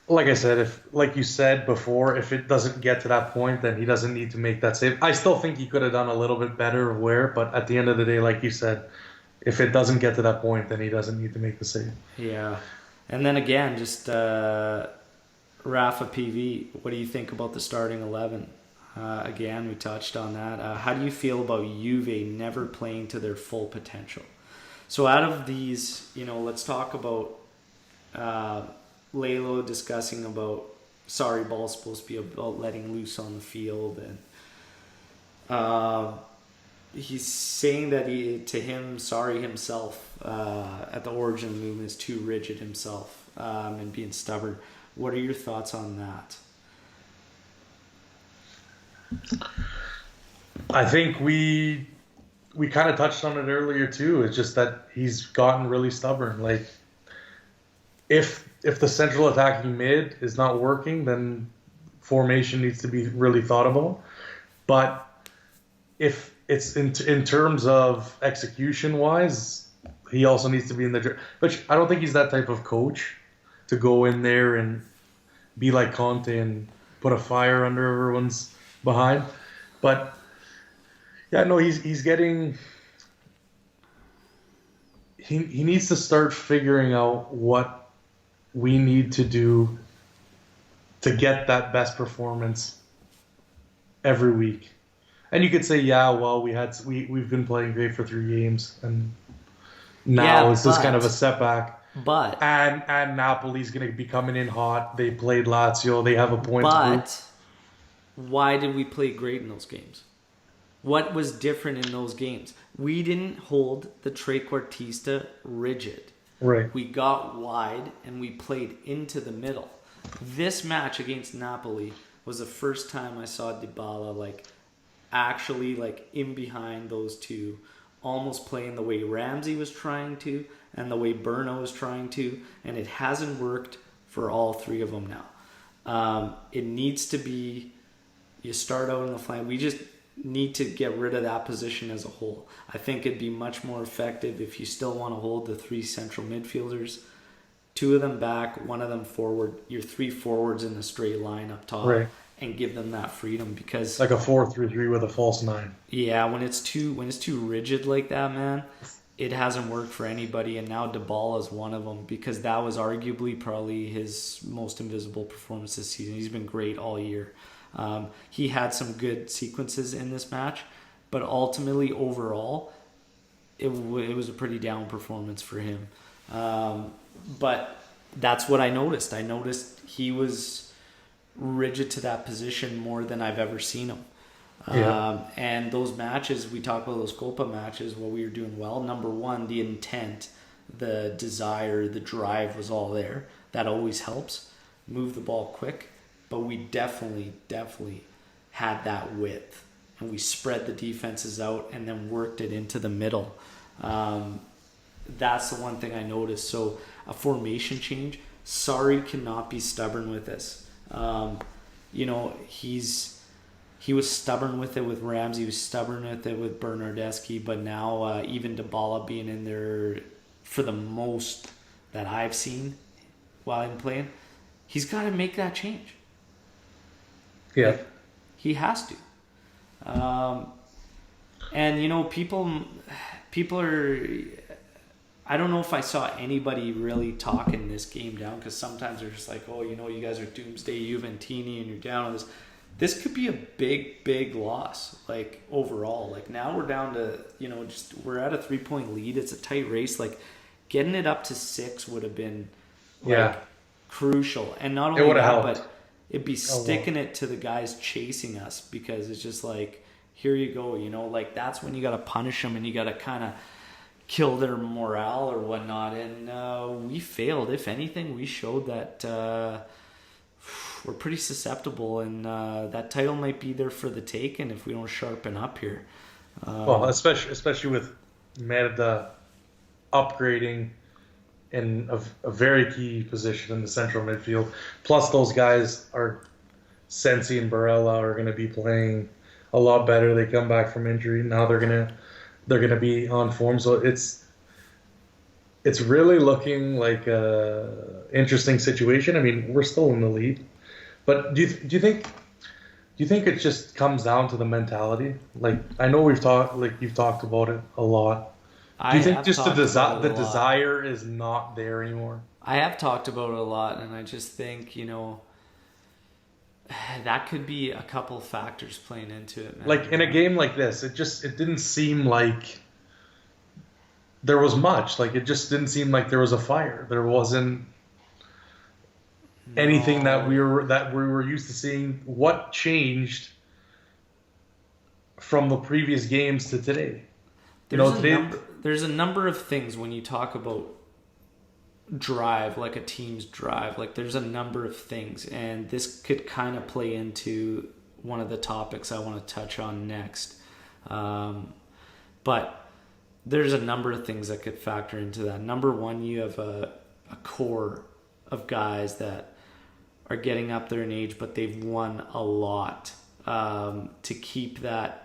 Like I said, like you said before, if it doesn't get to that point, then he doesn't need to make that save. I still think he could have done a little bit better but at the end of the day, like you said, if it doesn't get to that point, then he doesn't need to make the save. Yeah. And then again, just Rafa PV, what do you think about the starting 11? Again, we touched on that. How do you feel about Juve never playing to their full potential? So out of these, let's talk about Lalo discussing about sorry ball's supposed to be about letting loose on the field, and he's saying that sorry himself at the origin of the movement is too rigid himself and being stubborn. What are your thoughts on that? I think we kind of touched on it earlier too. It's just that he's gotten really stubborn. Like if the central attacking mid is not working, then formation needs to be really thought about. But if it's in terms of execution wise, he also needs to be in the. Which I don't think he's that type of coach to go in there and be like Conte and put a fire under everyone's behind. But yeah, no, he's getting. He needs to start figuring out what we need to do to get that best performance every week. And you could say, yeah, well, we've been playing great for 3 games, and now it's just kind of a setback. But and Napoli's going to be coming in hot. They played Lazio. They have a point. But why did we play great in those games? What was different in those games? We didn't hold the trequartista rigid. Right. We got wide and we played into the middle. This match against Napoli was the first time I saw Dybala actually in behind those two, almost playing the way Ramsey was trying to and the way Berno was trying to, and it hasn't worked for all 3 of them now. It needs to be, you start out in the flank. We just need to get rid of that position as a whole. I think it'd be much more effective if you still want to hold the 3 central midfielders, 2 of them back, 1 of them forward, your 3 forwards in a straight line up top. Right. And give them that freedom, because like a 4-3-3 with a false 9. Yeah, when it's too rigid like that, man, it hasn't worked for anybody. And now Dybala is one of them, because that was arguably probably his most invisible performance this season. He's been great all year. He had some good sequences in this match, but ultimately overall, it was a pretty down performance for him. But that's what I noticed. I noticed he was rigid to that position more than I've ever seen him. And those matches, we talk about those Copa matches where we were doing well. Number one, the intent, the desire, the drive was all there. That always helps. Move the ball quick. But we definitely had that width. And we spread the defenses out and then worked it into the middle. That's the one thing I noticed. So a formation change, Sarri cannot be stubborn with this. He was stubborn with it with Ramsey. He was stubborn with it with Bernardeschi. But now even Dybala being in there for the most that I've seen while I'm playing, he's got to make that change. Yeah, he has to. And people are. I don't know if I saw anybody really talking this game down, because sometimes they're just like, oh, you guys are doomsday Juventini and you're down on this. This could be a big loss, overall. Now we're down to, we're at a 3-point lead. It's a tight race. Getting it up to 6 would have been crucial. And not only that, helped. But it'd be sticking it to the guys chasing us, because it's just here you go, that's when you got to punish them and you got to kind of kill their morale or whatnot. And we failed. If anything, we showed that we're pretty susceptible, and that title might be there for the taking if we don't sharpen up here. Well, especially with Merda upgrading in a very key position in the central midfield. Plus, those guys Sensi and Barella are going to be playing a lot better. They come back from injury. Now they're gonna be on form. So it's really looking like a interesting situation. I mean, we're still in the lead, but do you think it just comes down to the mentality? I know you've talked about it a lot. Do you think just the desire is not there anymore? I have talked about it a lot, and I just think That could be a couple factors playing into it, man. Like in a game like this, it didn't seem like there was much. Like it just didn't seem like there was a fire. There wasn't anything No, that we were used to seeing. What changed from the previous games to today? You there's know, a today. number. There's a number of things when you talk about drive, like a team's drive. Like there's a number of things, and this could kind of play into one of the topics I want to touch on next. But there's a number of things that could factor into that. Number one, you have a core of guys that are getting up there in age, but they've won a lot, to keep that,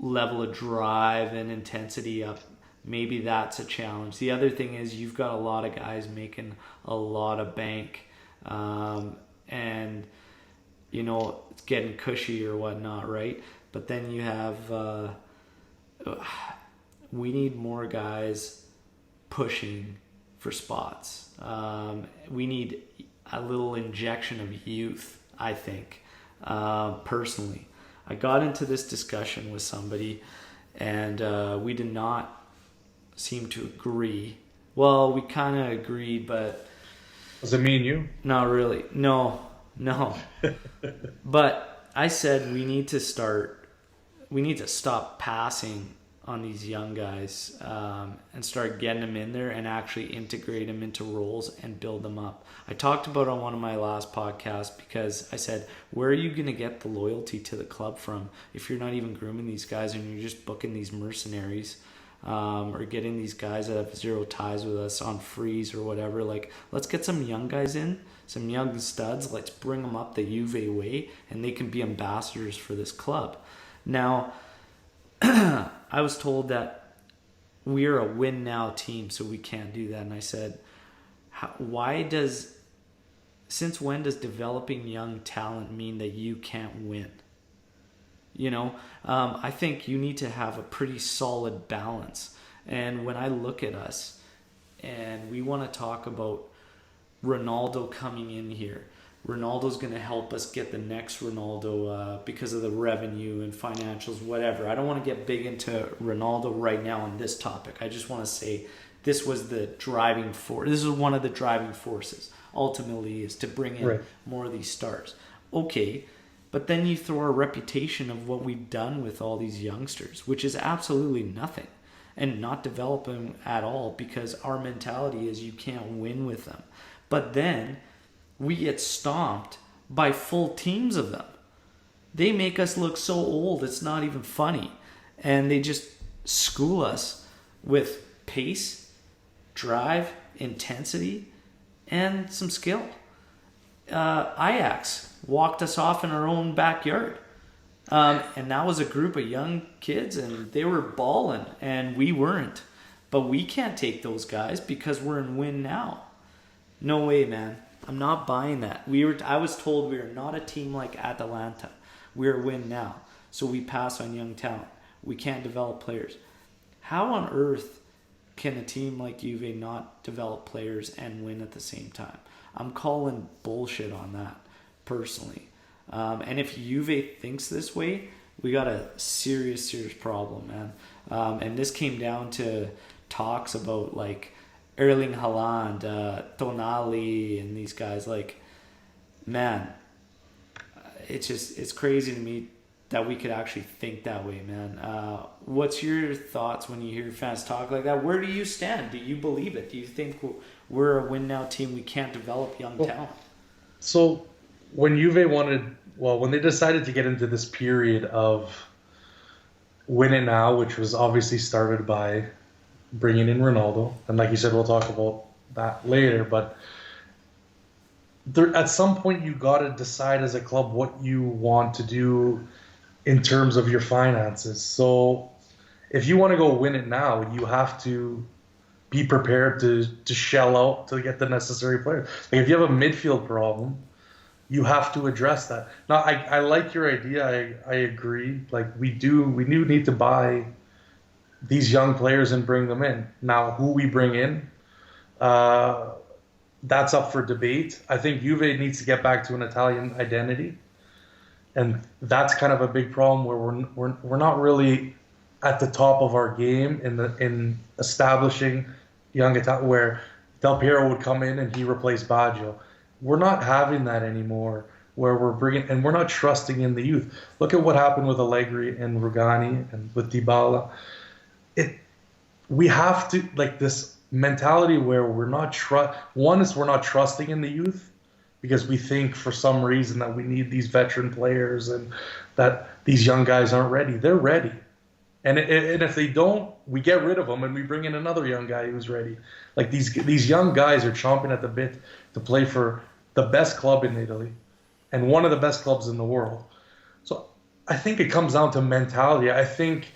level of drive and intensity up. Maybe that's a challenge. The other thing is you've got a lot of guys making a lot of bank, and it's getting cushy or whatnot, right? But then you have we need more guys pushing for spots. We need a little injection of youth, I think, personally. I got into this discussion with somebody, and we did not seem to agree. Well, we kind of agreed, but Does it mean you? not really. No. But I said we need to stop passing on these young guys, and start getting them in there and actually integrate them into roles and build them up. I talked about it on one of my last podcasts because I said, where are you going to get the loyalty to the club from if you're not even grooming these guys and you're just booking these mercenaries, or getting these guys that have zero ties with us on freeze or whatever? Like, let's get some young guys in, some young studs. Let's bring them up the Juve way, and they can be ambassadors for this club. Now, I was told that we're a win now team, so we can't do that. And I said, since when does developing young talent mean that you can't win? I think you need to have a pretty solid balance. And when I look at us and we want to talk about Ronaldo coming in here, Ronaldo's going to help us get the next Ronaldo, because of the revenue and financials, whatever. I don't want to get big into Ronaldo right now on this topic. I just want to say this was the driving force. This is one of the driving forces, ultimately, is to bring in more of these stars. Okay, but then you throw our reputation of what we've done with all these youngsters, which is absolutely nothing, and not develop them at all, because our mentality is you can't win with them. But then we get stomped by full teams of them. They make us look so old, it's not even funny. And they just school us with pace, drive, intensity, and some skill. Ajax walked us off in our own backyard. And that was a group of young kids, and they were balling, and we weren't. But we can't take those guys because we're in win now. No way, man. I'm not buying that. I was told we are not a team like Atalanta. We're win now. So we pass on young talent. We can't develop players. How on earth can a team like Juve not develop players and win at the same time? I'm calling bullshit on that, personally. And if Juve thinks this way, we got a serious problem, man. And this came down to talks about like Erling Haaland, Tonali, and these guys. Like, man, it's crazy to me that we could actually think that way, man. What's your thoughts when you hear fans talk like that? Where do you stand? Do you believe it? Do you think we're a win now team? We can't develop young talent. So when when they decided to get into this period of win it now, which was obviously started by bringing in Ronaldo, and like you said, we'll talk about that later, but at some point you got to decide as a club what you want to do in terms of your finances. So if you want to go win it now, you have to be prepared to shell out to get the necessary players. Like if you have a midfield problem, you have to address that. Now, I like your idea. I agree. Like we do need to buy these young players and bring them in. Now, who we bring in, that's up for debate. I think Juve needs to get back to an Italian identity, and that's kind of a big problem where we're not really at the top of our game in establishing young Italian where Del Piero would come in and he replaced Baggio. We're not having that anymore. Where we're bringing and we're not trusting in the youth. Look at what happened with Allegri and Rugani and with Dybala. It we have to like this mentality where we're not trusting in the youth because we think for some reason that we need these veteran players and that these young guys aren't ready. They're ready. And if they don't, we get rid of them and we bring in another young guy who's ready. Like these young guys are chomping at the bit to play for the best club in Italy and one of the best clubs in the world. So I think it comes down to mentality. I think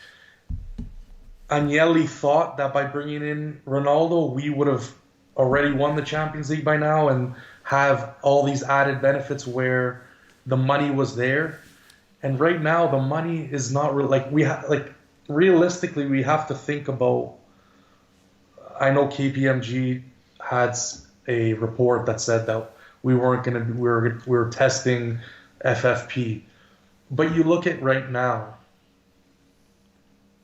Agnelli thought that by bringing in Ronaldo, we would have already won the Champions League by now and have all these added benefits where the money was there. And right now, the money is not really like realistically, we have to think about. I know KPMG had a report that said that we weren't going to. We were testing FFP, but you look at right now.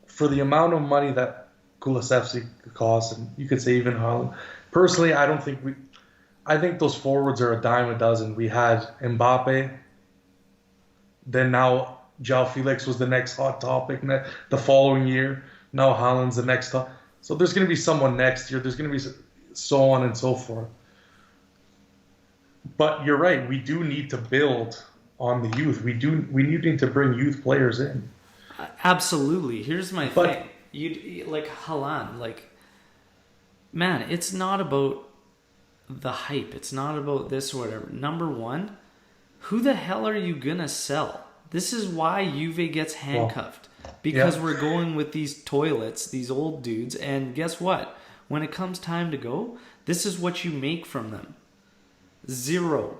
For the amount of money that Kulusevski costs, and you could say even Haaland. Personally, I don't think I think those forwards are a dime a dozen. We had Mbappe. Then now João Felix was the next hot topic the following year. Now Haaland's the next top. So there's going to be someone next year. There's going to be so on and so forth. But you're right. We do need to build on the youth. We need to bring youth players in. Absolutely. Here's my thing. You like Haaland, like, man, it's not about the hype. It's not about this or whatever. Number one, who the hell are you gonna sell? This is why Juve gets handcuffed. Because we're going with these toilets, these old dudes, and guess what? When it comes time to go, this is what you make from them. Zero.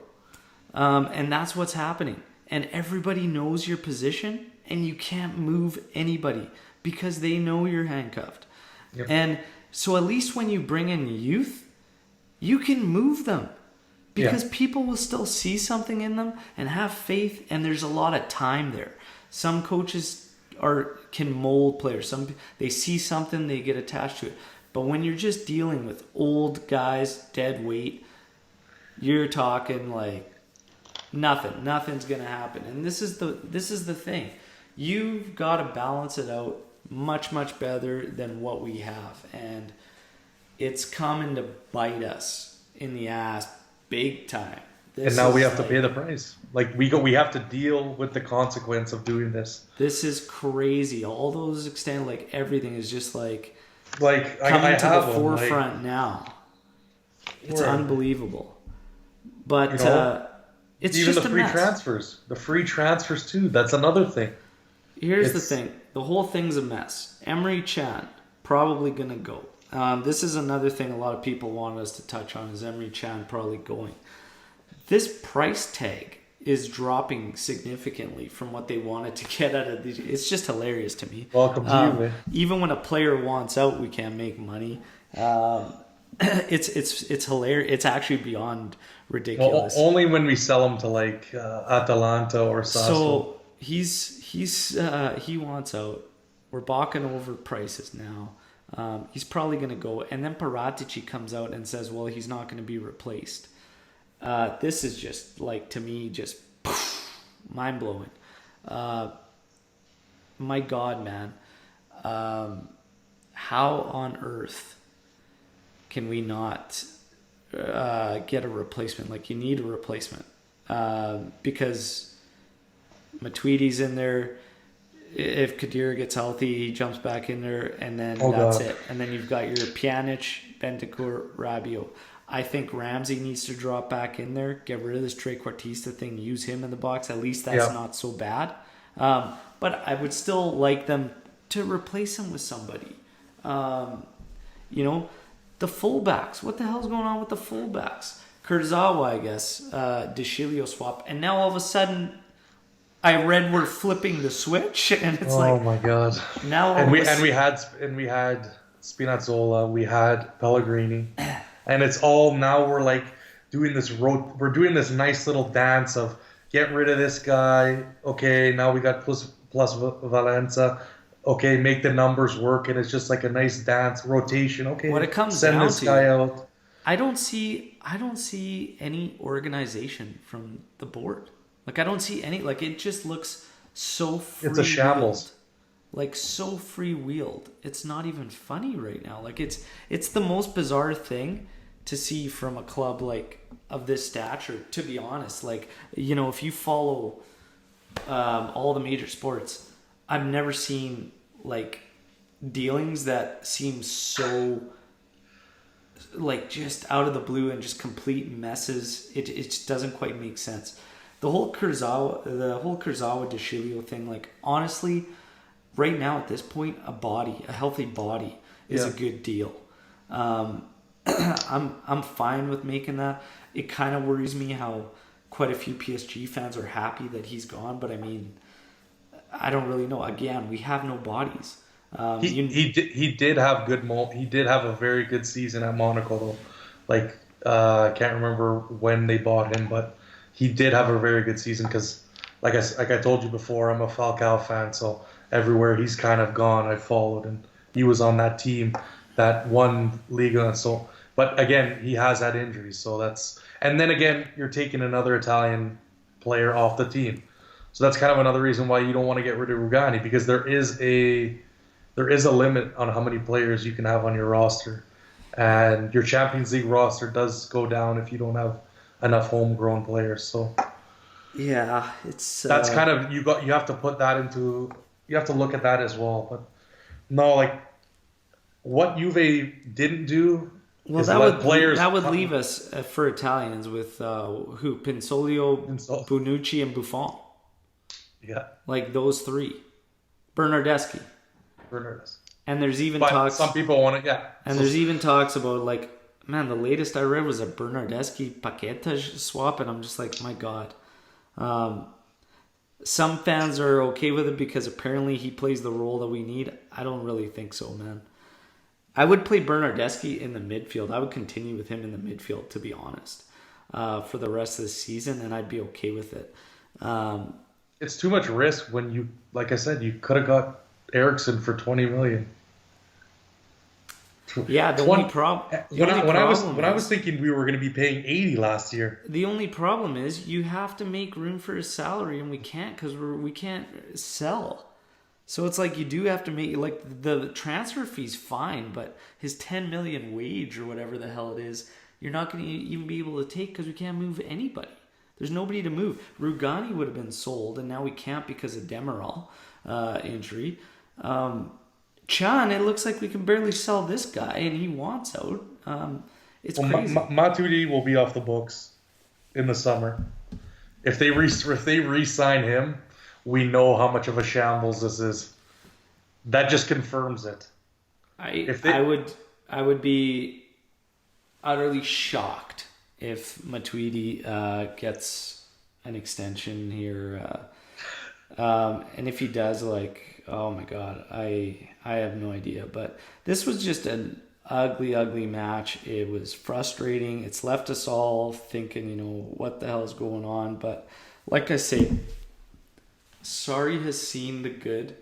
And that's what's happening. And everybody knows your position, and you can't move anybody because they know you're handcuffed. Yep. And so at least when you bring in youth, you can move them because people will still see something in them and have faith, and there's a lot of time there. Some coaches can mold players. Some they see something, they get attached to it. But when you're just dealing with old guys, dead weight, you're talking like nothing's gonna happen. And this is the thing. You've got to balance it out much better than what we have, and it's coming to bite us in the ass big time. And now we have to pay the price. Like we have to deal with the consequence of doing this. This is crazy. All those extent, like everything is just like coming to the forefront now. It's unbelievable. But it's even just the free transfers. The free transfers too. That's another thing. Here's the thing. The whole thing's a mess. Emre Can probably going to go. This is another thing a lot of people want us to touch on is Emre Can probably going. This price tag is dropping significantly from what they wanted to get out of these. It's just hilarious to me. Welcome to you, man. Even when a player wants out, we can't make money. It's hilarious. It's actually beyond ridiculous. Well, only when we sell them to like Atalanta or Sassuolo. So he wants out. We're balking over prices now. He's probably going to go, and then Paratici comes out and says, "Well, he's not going to be replaced." This is just like to me, just mind blowing. My God, man, how on earth can we not get a replacement? Like you need a replacement because Matuidi's in there. If Khedira gets healthy, he jumps back in there, and then that's it. And then you've got your Pjanic, Bentancur, Rabiot. I think Ramsey needs to drop back in there, get rid of this trequartista thing, use him in the box. At least that's not so bad. But I would still like them to replace him with somebody. The fullbacks. What the hell's going on with the fullbacks? Kurzawa, I guess, DeCilio swap. And now all of a sudden, I read we're flipping the switch, and it's like, oh my God! Now we had Spinazzola, we had Pellegrini. and it's all now we're like doing this we're doing this nice little dance of get rid of this guy. Okay, now we got plus Valenza. Okay, make the numbers work, and it's just like a nice dance rotation. What Okay, it comes send down this guy to, out. I don't see any organization from the board. Like I don't see any. Like it just looks so It's a freewheeled. shambles. Like so freewheeled. It's not even funny right now. Like it's the most bizarre thing to see from a club like of this stature. To be honest, like if you follow all the major sports, I've never seen like dealings that seem so like just out of the blue and just complete messes. It just doesn't quite make sense. The whole Kurzawa DeShilio thing, like honestly, right now at this point, a healthy body is a Yeah. good deal. Um, I'm fine with making that. It kind of worries me how quite a few PSG fans are happy that he's gone, but I mean, I don't really know. Again, we have no bodies. He did have he did have a very good season at Monaco though. Like I can't remember when they bought him, but he did have a very good season because like I told you before, I'm a Falcao fan, so everywhere he's kind of gone, I followed, and he was on that team that won Liga. So, but again, he has had injuries, so that's and then again, you're taking another Italian player off the team. So that's kind of another reason why you don't want to get rid of Rugani because there is a limit on how many players you can have on your roster, and your Champions League roster does go down if you don't have enough homegrown players. So Yeah, it's that's kind of you have to put that into you have to look at that as well. But no, like what Juve didn't do well is let players that would leave come us for Italians with who Pinsolio, and so Bonucci, and Buffon, yeah, like those three, Bernardeschi, Bernardes. and there's even But talks some people want to and there's even talks about like man, the latest I read was a Bernardeschi Paqueta swap, and I'm just like my god. Um, some fans are okay with it because apparently he plays the role that we need. I don't really think so, man. I would play Bernardeschi in the midfield. I would continue with him in the midfield, to be honest, for the rest of the season, and I'd be okay with it. Um, it's too much risk when you like I said you could have got Ericsson for 20 million. yeah, the only 20 problem, when I was thinking we were going to be paying 80 last year. the only problem is you have to make room for his salary, and we can't because we can't sell. So it's like you do have to make like the transfer fee's fine, but his 10 million wage or whatever the hell it is, you're not going to even be able to take because we can't move anybody. There's nobody to move. Rugani would have been sold, and now we can't because of Demirel injury. Chan, it looks like we can barely sell this guy, and he wants out. It's Well, crazy. Matuidi will be off the books in the summer. If they re-sign him, we know how much of a shambles this is. That just confirms it. I If I they would I would be utterly shocked if Matuidi gets an extension here, and if he does, like, oh my god, I have no idea. But this was just an ugly match. It was frustrating. It's left us all thinking, what the hell is going on. But like I say, Sarri has seen the good.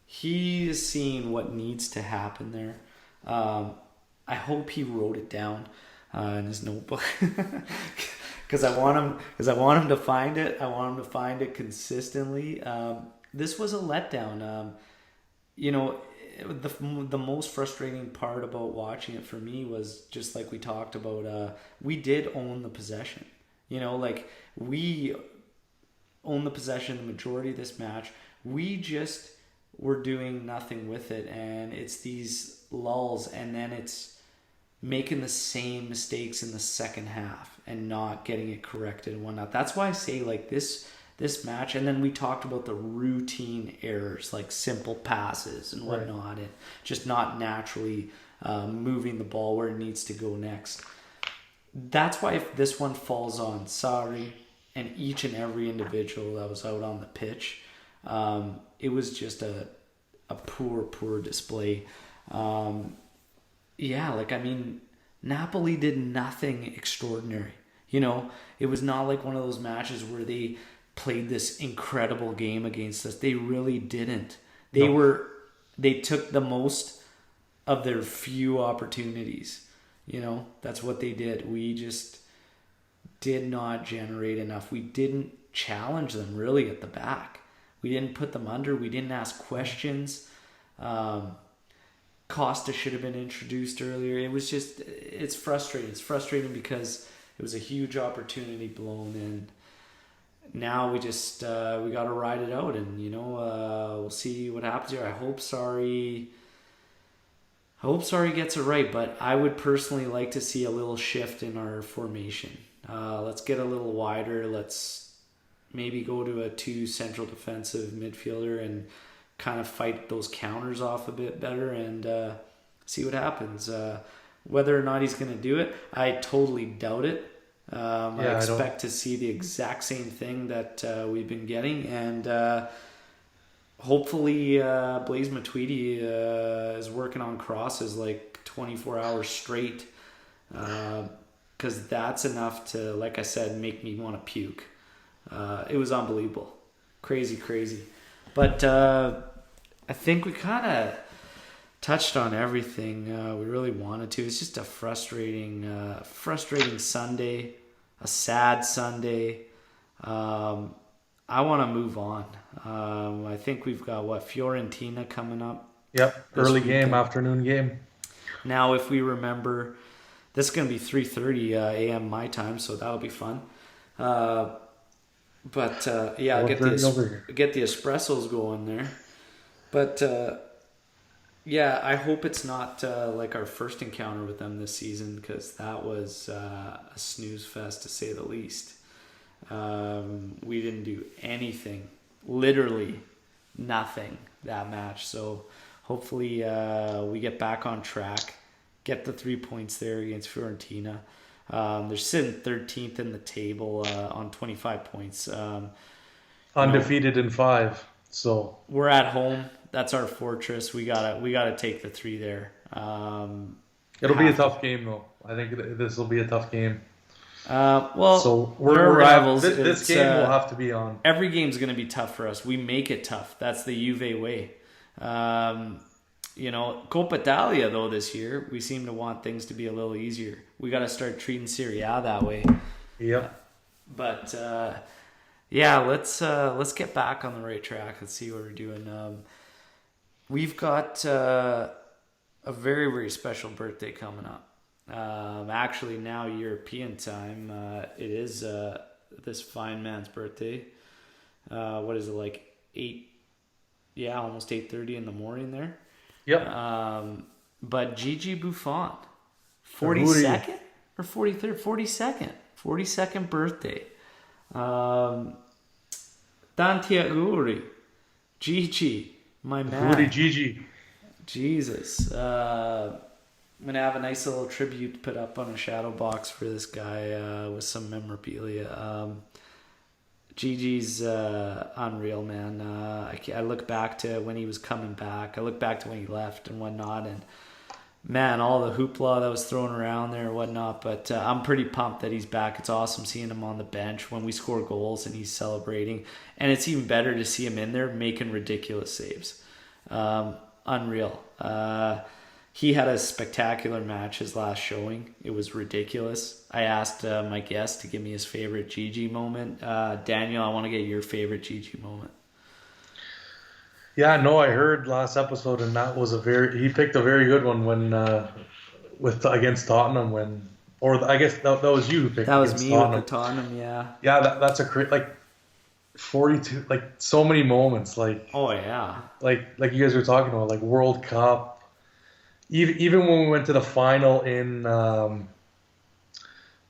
He has seen what needs to happen there. I hope he wrote it down in his notebook because I want him to find it. I want him to find it consistently. This was a letdown. The most frustrating part about watching it for me was just like we talked about. We did own the possession. Like we own the possession the majority of this match. We just were doing nothing with it, and it's these lulls, and then it's making the same mistakes in the second half and not getting it corrected and whatnot. That's why I say like this match, and then we talked about the routine errors like simple passes and right. whatnot, and just not naturally moving the ball where it needs to go next. That's why if this one falls on Sarri and each and every individual that was out on the pitch, it was just a poor display. Napoli did nothing extraordinary. You know, it was not like one of those matches where they played this incredible game against us. They really didn't. They took the most of their few opportunities. You know, that's what they did. We just did not generate enough. We didn't challenge them really at the back. We didn't put them under. We didn't ask questions. Costa should have been introduced earlier. It was just, it's frustrating. It's frustrating because it was a huge opportunity blown, and now we just we got to ride it out, and we'll see what happens here. I hope Sarri gets it right, but I would personally like to see a little shift in our formation. Let's get a little wider. Let's maybe go to a 2 central defensive midfielder and kind of fight those counters off a bit better and see what happens. Whether or not he's going to do it, I totally doubt it. I expect to see the exact same thing that we've been getting, and hopefully Blaise Matuidi is working on crosses like 24 hours straight, because that's enough to, like I said, make me want to puke. It was unbelievable. Crazy. But I think we kind of touched on everything we really wanted to. It's just a frustrating Sunday, a sad Sunday. I want to move on. I think we've got Fiorentina coming up. Yep, early game, afternoon game. Now, if we remember, this is going to be 3:30 a.m. my time, so that'll be fun. Get the espressos going there. But I hope it's not like our first encounter with them this season, because that was a snooze fest to say the least. We didn't do anything, literally nothing that match. So hopefully we get back on track, get the 3 points there against Fiorentina. They're sitting 13th in the table on 25 points. Undefeated in 5. So we're at home. That's our fortress. We gotta take the 3 there. It'll be a tough game, though. I think this will be a tough game. So we're rivals. This game will have to be on. Every game's going to be tough for us. We make it tough. That's the Juve way. Coppa Italia, though, this year, we seem to want things to be a little easier. We got to start treating Serie A that way. Yep. But let's get back on the right track. Let's see what we're doing. We've got a very, very special birthday coming up. Actually, now European time, it is this fine man's birthday. What is it, like 8? Yeah, almost 8:30 in the morning there. Yep. But Gigi Buffon, 42nd or 43rd? 42nd birthday. Tanti auguri, Gigi, my man. Auguri, Gigi. Jesus. I'm going to have a nice little tribute put up on a shadow box for this guy with some memorabilia. Gigi's unreal, man. I look back to when he was coming back. I look back to when he left and whatnot. And, man, all the hoopla that was thrown around there and whatnot. But I'm pretty pumped that he's back. It's awesome seeing him on the bench when we score goals and he's celebrating. And it's even better to see him in there making ridiculous saves. Unreal. He had a spectacular match his last showing. It was ridiculous. I asked my guest to give me his favorite Gigi moment. Daniel, I want to get your favorite Gigi moment. Yeah, no, I heard last episode, and that was he picked a very good one when against Tottenham I guess that was you who picked. That was me Tottenham. with the Tottenham, yeah. Yeah, that's a great 42, like so many moments, like. Oh yeah. Like you guys were talking about, like World Cup. Even when we went to the final in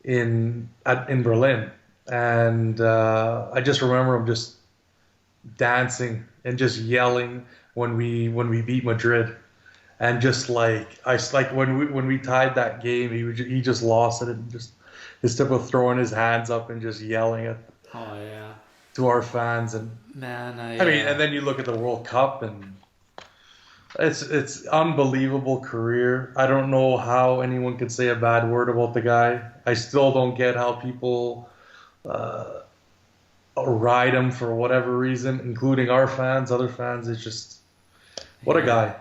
Berlin, and I just remember him just dancing and just yelling when we beat Madrid, and just when we tied that game, he just lost it, and just instead of throwing his hands up and just yelling at to our fans. And man, I mean, and then you look at the World Cup, and It's unbelievable career. I don't know how anyone could say a bad word about the guy. I still don't get how people uh, ride him for whatever reason, including our fans, other fans. It's just what a Yeah. guy.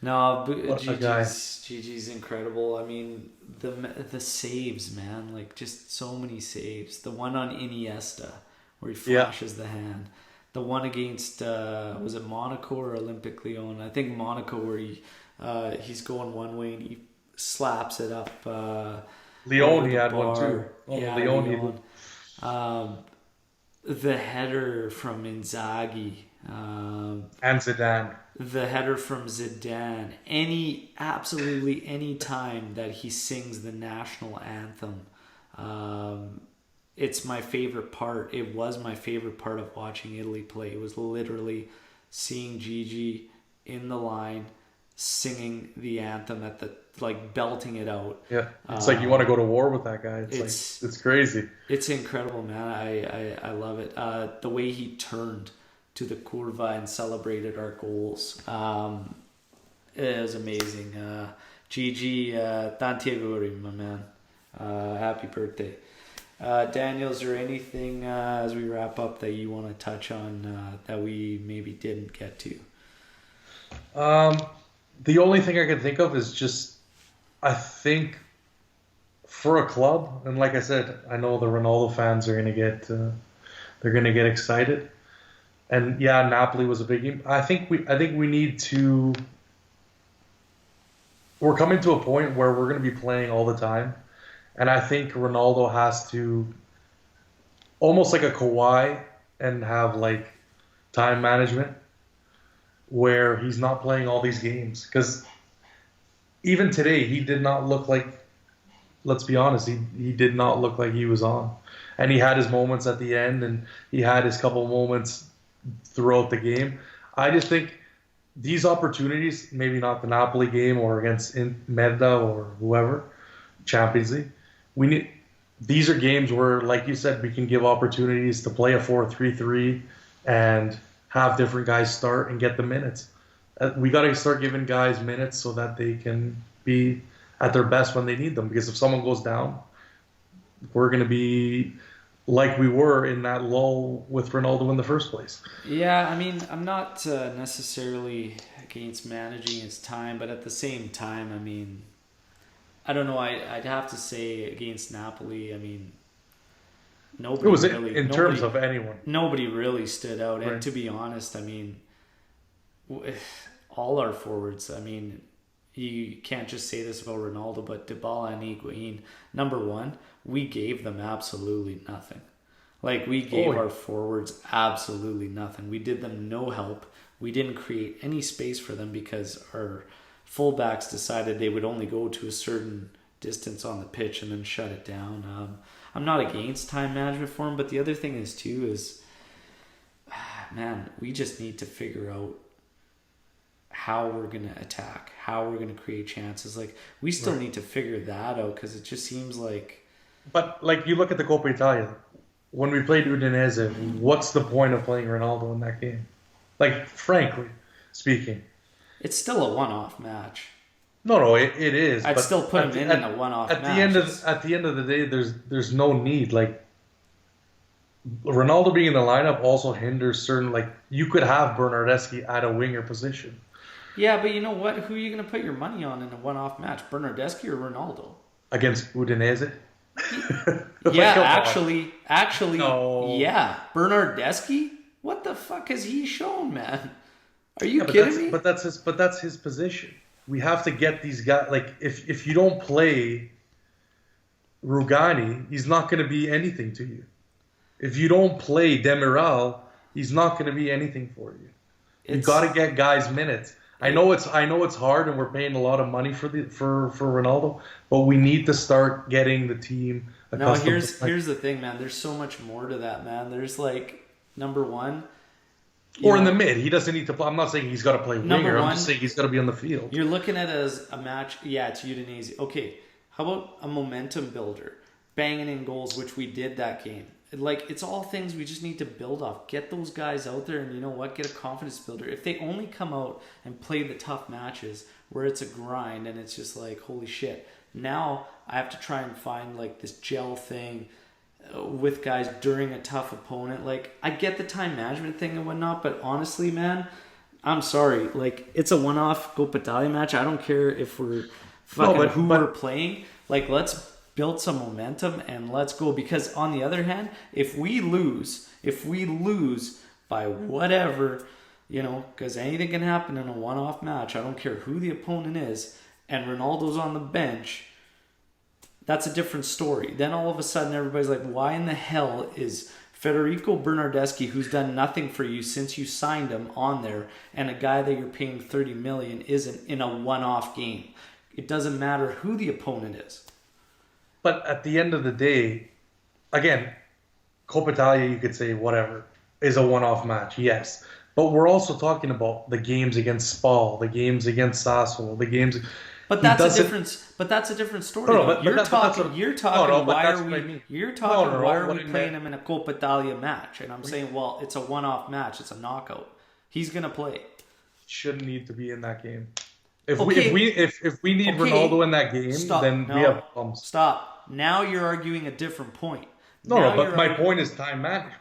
No, What a guy. Gigi's incredible. I mean, the saves, man, like just so many saves. The one on Iniesta where he Yeah, flashes the hand. The one against was it Monaco or Olympic Lyon? I think Monaco where he's going one way and he slaps it up over Leone the had one too. bar. Oh, Yeah, Leone. Lyon. Um, the header from Inzaghi. And Zidane. The header from Zidane, absolutely any time that he sings the national anthem, it's my favorite part. It was my favorite part of watching Italy play. It was literally seeing Gigi in the line singing the anthem at the like belting it out. Yeah, it's like you want to go to war with that guy. It's It's crazy. it's incredible, man. I love it. The way he turned to the curva and celebrated our goals. It was amazing. Gigi, tanti auguri, my man. Happy birthday. Daniel, is there anything as we wrap up that you want to touch on that we maybe didn't get to? Um, the only thing I can think of is just I think for a club, and like I said, I know the Ronaldo fans are gonna get they're gonna get excited. And yeah, Napoli was a big game. I think we need to. We're coming to a point where we're going to be playing all the time, and I think Ronaldo has to almost like a Kawhi and have like time management where he's not playing all these games because even today he did not look like. Let's be honest, he did not look like he was on, and he had his moments at the end, and he had his couple moments throughout the game. I just think these opportunities, maybe not the Napoli game or against Merda or whoever, Champions League, we need. These are games where, like you said, we can give opportunities to play a 4-3-3 and have different guys start and get the minutes. We got to start giving guys minutes so that they can be at their best when they need them. Because if someone goes down, we're going to be like we were in that lull with Ronaldo in the first place. Yeah, I mean, I'm not necessarily against managing his time, but at the same time, I mean, I don't know. I'd have to say against Napoli. I mean, It was terms nobody, of anyone. nobody really stood out. And Right. to be honest, I mean, all our forwards. I mean, you can't just say this about Ronaldo, but Dybala and Higuain. Number one, we gave them absolutely nothing. Like we gave our forwards absolutely nothing. We did them no help. We didn't create any space for them because our fullbacks decided they would only go to a certain distance on the pitch and then shut it down. I'm not against time management for them, but the other thing is too is, man, we just need to figure out how we're gonna attack, how we're gonna create chances. Like we still need to figure that out because it just seems like. But like you look at the Coppa Italia, when we played Udinese, what's the point of playing Ronaldo in that game? Like, frankly speaking. It's still a one-off match. No, it is. I'd but still put him in a one-off match. At the end of the day, there's no need. Like Ronaldo being in the lineup also hinders certain. Like you could have Bernardeschi at a winger position Yeah, but you know what? Who are you going to put your money on in a one-off match? Bernardeschi or Ronaldo? against Udinese. Yeah, Like, actually, No. yeah. Bernardeschi? What the fuck has he shown, man? Are you Yeah, kidding me? but that's his position. We have to get these guys. Like if you don't play Rugani, he's not going to be anything to you. If you don't play Demiral, he's not going to be anything for you. You got to get guys minutes. I know it's hard, and we're paying a lot of money for Ronaldo, but we need to start getting the team No, accustomed. here's the thing, man. There's so much more to that, man. There's like number one, or in the mid. He doesn't need to play. I'm not saying he's got to play winger. I'm just saying he's got to be on the field. You're looking at it as a match. Yeah, it's Udinese. Okay, how about a momentum builder, banging in goals, which we did that game. Like, it's all things we just need to build off. Get those guys out there, and you know what? Get a confidence builder. If they only come out and play the tough matches where it's a grind and it's just like, holy shit. Now I have to try and find like this gel thing with guys during a tough opponent. Like, I get the time management thing and whatnot, but honestly, man, I'm sorry. Like, it's a one-off Coppa Italia match. I don't care if we're fucking we're playing. Like, let's build some momentum and let's go. Because on the other hand, if we lose by whatever, you know, because anything can happen in a one-off match. I don't care who the opponent is, and Ronaldo's on the bench. That's a different story. Then all of a sudden, everybody's like, why in the hell is Federico Bernardeschi, who's done nothing for you since you signed him, on there, and a guy that you're paying $30 million isn't in a one-off game? It doesn't matter who the opponent is. But at the end of the day, again, Coppa Italia, you could say whatever, is a one-off match, yes. But we're also talking about the games against Spal, the games against Sassuolo, the games. But that's a different. But that's a different story. No, you're talking. Why are we? You're talking. Why are we playing him in a Coppa Italia match? And I'm saying, well, it's a one-off match. It's a knockout. He's gonna play. Shouldn't need to be in that game. If we need Ronaldo in that game, then we have problems. Stop. Now you're arguing a different point. But my point is time management.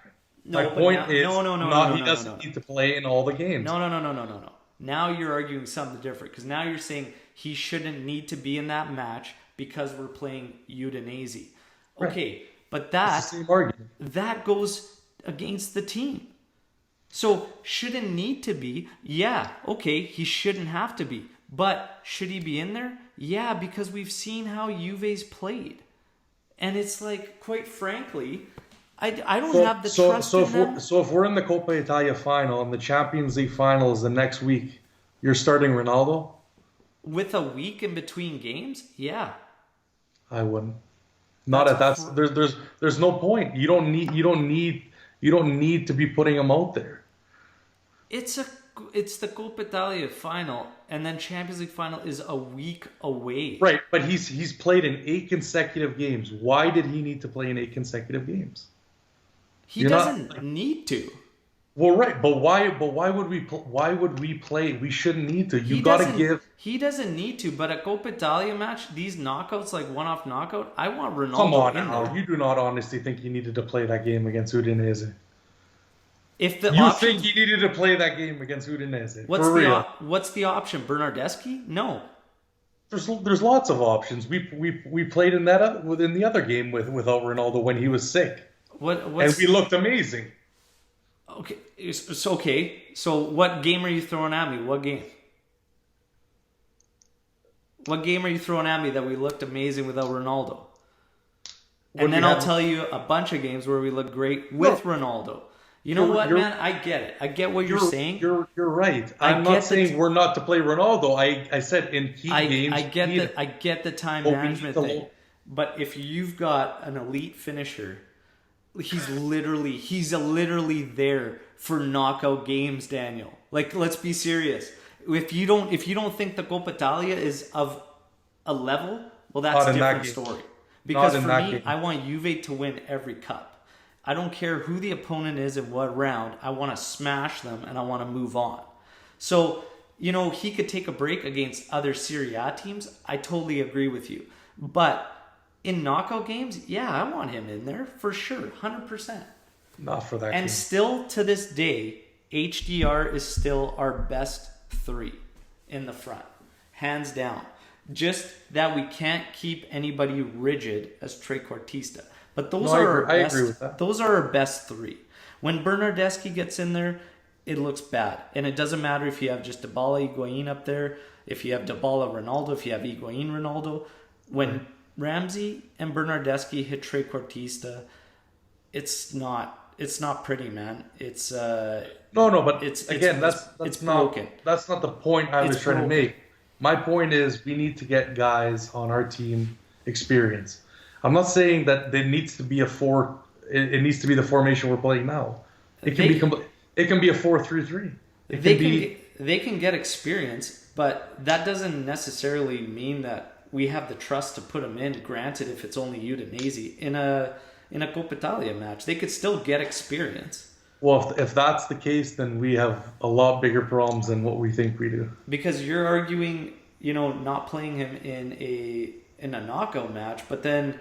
He doesn't need to play in all the games. No. Now you're arguing something different, because now you're saying he shouldn't need to be in that match because we're playing Udinese. Okay, right. But that goes against the team. So shouldn't need to be. Yeah, okay, he shouldn't have to be. But should he be in there? Yeah, because we've seen how Juve's played. And it's like, quite frankly, I don't have the trust in them. So if we're in the Coppa Italia final and the Champions League final is the next week, you're starting Ronaldo? With a week in between games? Yeah. I wouldn't. There's no point. You don't need to be putting him out there. It's the Coppa Italia final, and then Champions League final is a week away. Right, but he's played in 8 consecutive games. Why did he need to play in 8 consecutive games? He doesn't need to. Well, right, but why would we play? We shouldn't need to. He doesn't need to, but a Coppa Italia match, these knockouts, like one-off knockout, I want Ronaldo Come on in now. there. You do not honestly think he needed to play that game against Udinese? If you think he needed to play that game against Udinese? What's the option? Bernardeschi? No. There's lots of options. We played in the other game without Ronaldo when he was sick. And we looked amazing. Okay, it's okay. So what game are you throwing at me? What game? What game are you throwing at me that we looked amazing without Ronaldo? And then I'll tell you a bunch of games where we looked great with Ronaldo. You know what, man? I get it. I get what you're saying. You're right. I'm not saying we're not to play Ronaldo. I said in key games. I get the time management thing. But if you've got an elite finisher, he's literally there for knockout games, Daniel. Like, let's be serious. If you don't think the Coppa Italia is of a level, well, that's a different story. Because for me, I want Juve to win every cup. I don't care who the opponent is in what round. I want to smash them and I want to move on. So, you know, he could take a break against other Serie A teams. I totally agree with you. But in knockout games, yeah, I want him in there for sure, 100%. Not for that. And still to this day, HDR is still our best 3 in the front, hands down. Just that we can't keep anybody rigid as trequartista. But those are our best 3. When Bernardeschi gets in there, it looks bad. And it doesn't matter if you have just Dybala, Higuain up there, if you have Dybala, Ronaldo, if you have Higuain, Ronaldo. When Ramsey and Bernardeschi hit trequartista, it's not pretty, man. It's it's broken. That's not the point I was trying to make. My point is we need to get guys on our team experience. I'm not saying that there needs to be it needs to be the formation we're playing now. It can be a 4-3-3. They can get experience, but that doesn't necessarily mean that we have the trust to put them in. Granted, if it's only Udinese in in a Coppa Italia match. They could still get experience. Well, if that's the case, then we have a lot bigger problems than what we think we do. Because you're arguing, not playing him in a knockout match, but then,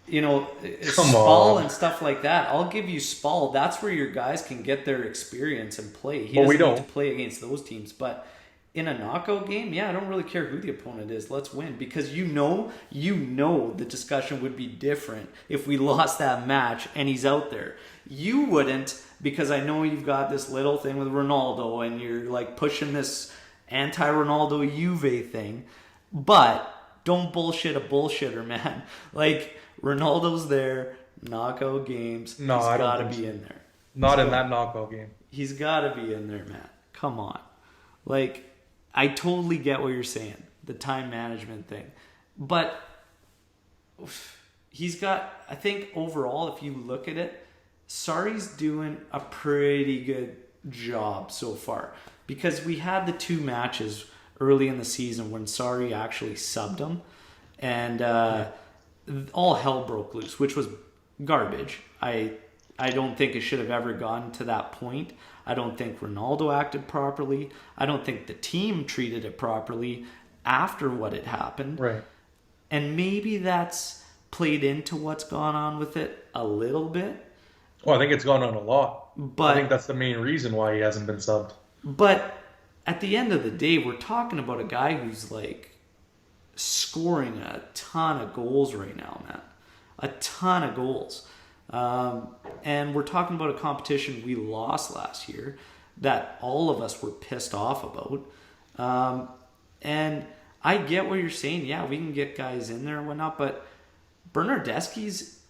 Spall and stuff like that. I'll give you Spall. That's where your guys can get their experience and play. He doesn't need to play against those teams, but in a knockout game, I don't really care who the opponent is. Let's win, because you know the discussion would be different if we lost that match and he's out there. You wouldn't, because I know you've got this little thing with Ronaldo and you're like pushing this anti-Ronaldo Juve thing, but don't bullshit a bullshitter, man. Like, Ronaldo's there, knockout games. No, he's got to be so. in there. Not in that knockout game. He's got to be in there, man. Come on. Like, I totally get what you're saying, the time management thing. But he's got, I think overall, if you look at it, Sarri's doing a pretty good job so far. Because we had the 2 matches early in the season when Sarri actually subbed him. And all hell broke loose, which was garbage. I don't think it should have ever gotten to that point. I don't think Ronaldo acted properly. I don't think the team treated it properly after what had happened. Right. And maybe that's played into what's gone on with it a little bit. Well, I think it's gone on a lot. But I think that's the main reason why he hasn't been subbed. But at the end of the day, we're talking about a guy who's like scoring a ton of goals right now, man. A ton of goals. And we're talking about a competition we lost last year that all of us were pissed off about. And I get what you're saying. Yeah, we can get guys in there and whatnot, but Bernardeschi's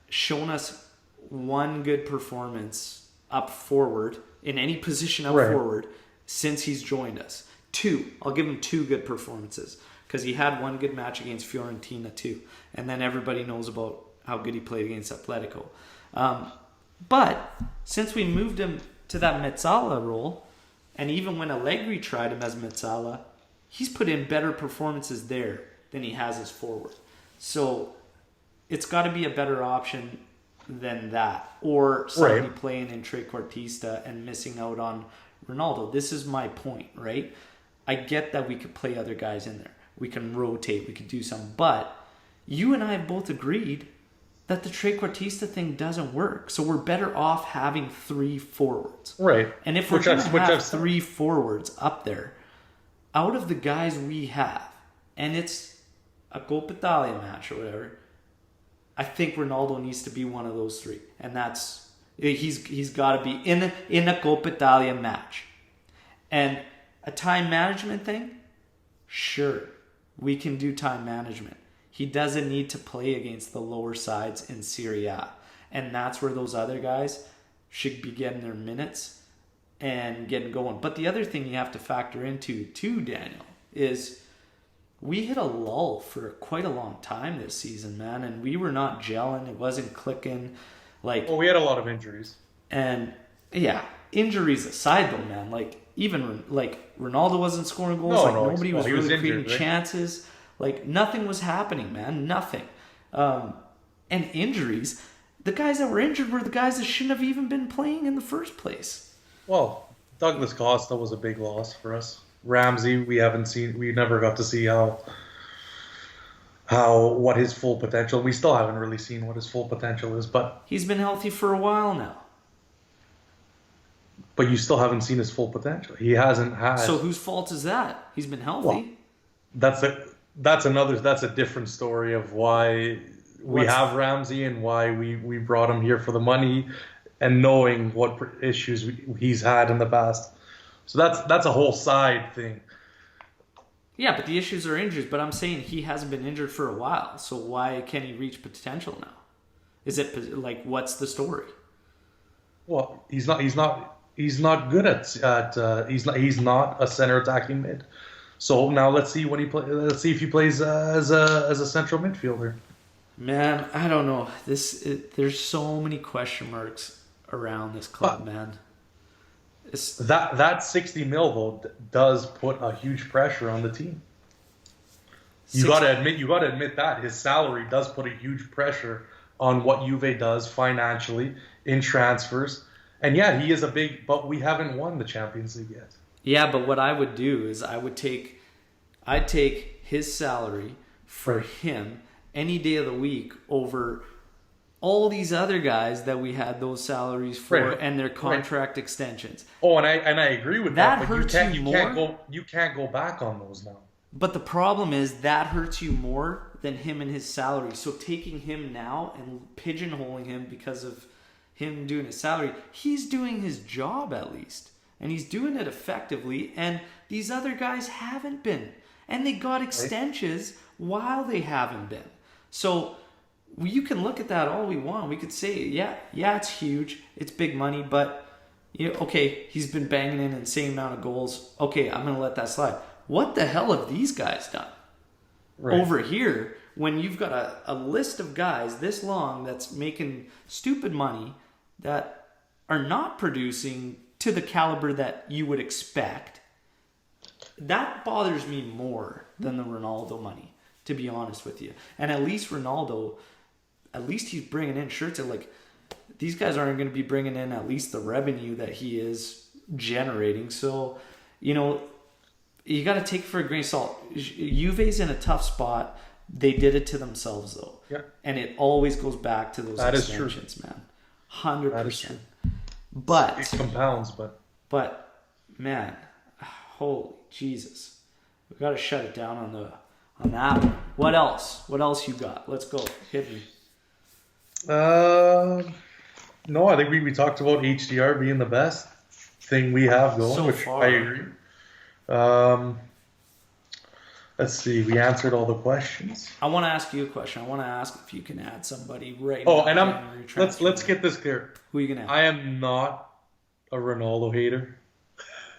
shown us one good performance up forward in any position up forward since he's joined us. 2. I'll give him 2 good performances because he had one good match against Fiorentina too. And then everybody knows about how good he played against Atletico. But since we moved him to that Mezzala role, and even when Allegri tried him as Mezzala, he's put in better performances there than he has as forward. So it's got to be a better option than that. Or somebody playing in trequartista and missing out on Ronaldo. This is my point, right? I get that we could play other guys in there. We can rotate. We could do something. But you and I have both agreed that the trequartista thing doesn't work. So we're better off having 3 forwards. Right. And if we're going to have 3 forwards up there, out of the guys we have, and it's a Coppa Italia match or whatever, I think Ronaldo needs to be one of those 3. And that's, he's got to be in a Coppa Italia match. And a time management thing, sure, we can do time management. He doesn't need to play against the lower sides in Serie A. And that's where those other guys should be getting their minutes and getting going. But the other thing you have to factor into too, Daniel, is we hit a lull for quite a long time this season, man. And we were not gelling. It wasn't clicking. Well, we had a lot of injuries. And, yeah, injuries aside, though, man. Like, even, Ronaldo wasn't scoring goals. Nobody was really creating chances. Nothing was happening, man. Nothing. And injuries, the guys that were injured were the guys that shouldn't have even been playing in the first place. Well, Douglas Costa was a big loss for us. Ramsey, we never got to see what his full potential. We still haven't really seen what his full potential is, but he's been healthy for a while now. But you still haven't seen his full potential. He hasn't had. So whose fault is that? He's been healthy. Well, that's a different story of why we have Ramsey and why we brought him here for the money, and knowing what issues he's had in the past. So that's a whole side thing. Yeah, but the issues are injuries. But I'm saying he hasn't been injured for a while. So why can't he reach potential now? Is it what's the story? Well, he's not good at he's not a center attacking mid. So now let's see let's see if he plays as a central midfielder. Man, I don't know. There's so many question marks around this club, man. That 60 mil though does put a huge pressure on the team. You got to admit that his salary does put a huge pressure on what Juve does financially in transfers. And yeah, he is a big, but we haven't won the Champions League yet. Yeah, but what I would do is I'd take his salary for Right. him any day of the week over all these other guys that we had those salaries for Right. and their Right. contract extensions. Oh, and I agree with That that, but hurts you more. you can't go back on those now. But the problem is that hurts you more than him and his salary. So taking him now and pigeonholing him because of him doing his salary, he's doing his job at least. And he's doing it effectively. And these other guys haven't been. And they got extensions while they haven't been. So you can look at that all we want. We could say, yeah, it's huge. It's big money. But, okay, he's been banging in an insane amount of goals. Okay, I'm going to let that slide. What the hell have these guys done over here when you've got a list of guys this long that's making stupid money that are not producing to the caliber that you would expect? That bothers me more than the Ronaldo money, to be honest with you. And at least Ronaldo, at least he's bringing in shirts that, like, these guys aren't going to be bringing in at least the revenue that he is generating. So, you got to take it for a grain of salt. Juve's in a tough spot. They did it to themselves, though. Yeah. And it always goes back to those extensions, man. 100%. That is true. But It compounds, but man, holy Jesus, we got to shut it down on that one. What else? What else you got? Let's go. Hit me. no, I think we talked about HDR being the best thing we have going, So which far. I agree. Let's see. We answered all the questions. I want to ask you a question. I want to ask if you can add somebody right Oh, now. and let's get this clear. Who are you gonna add? I am not a Ronaldo hater.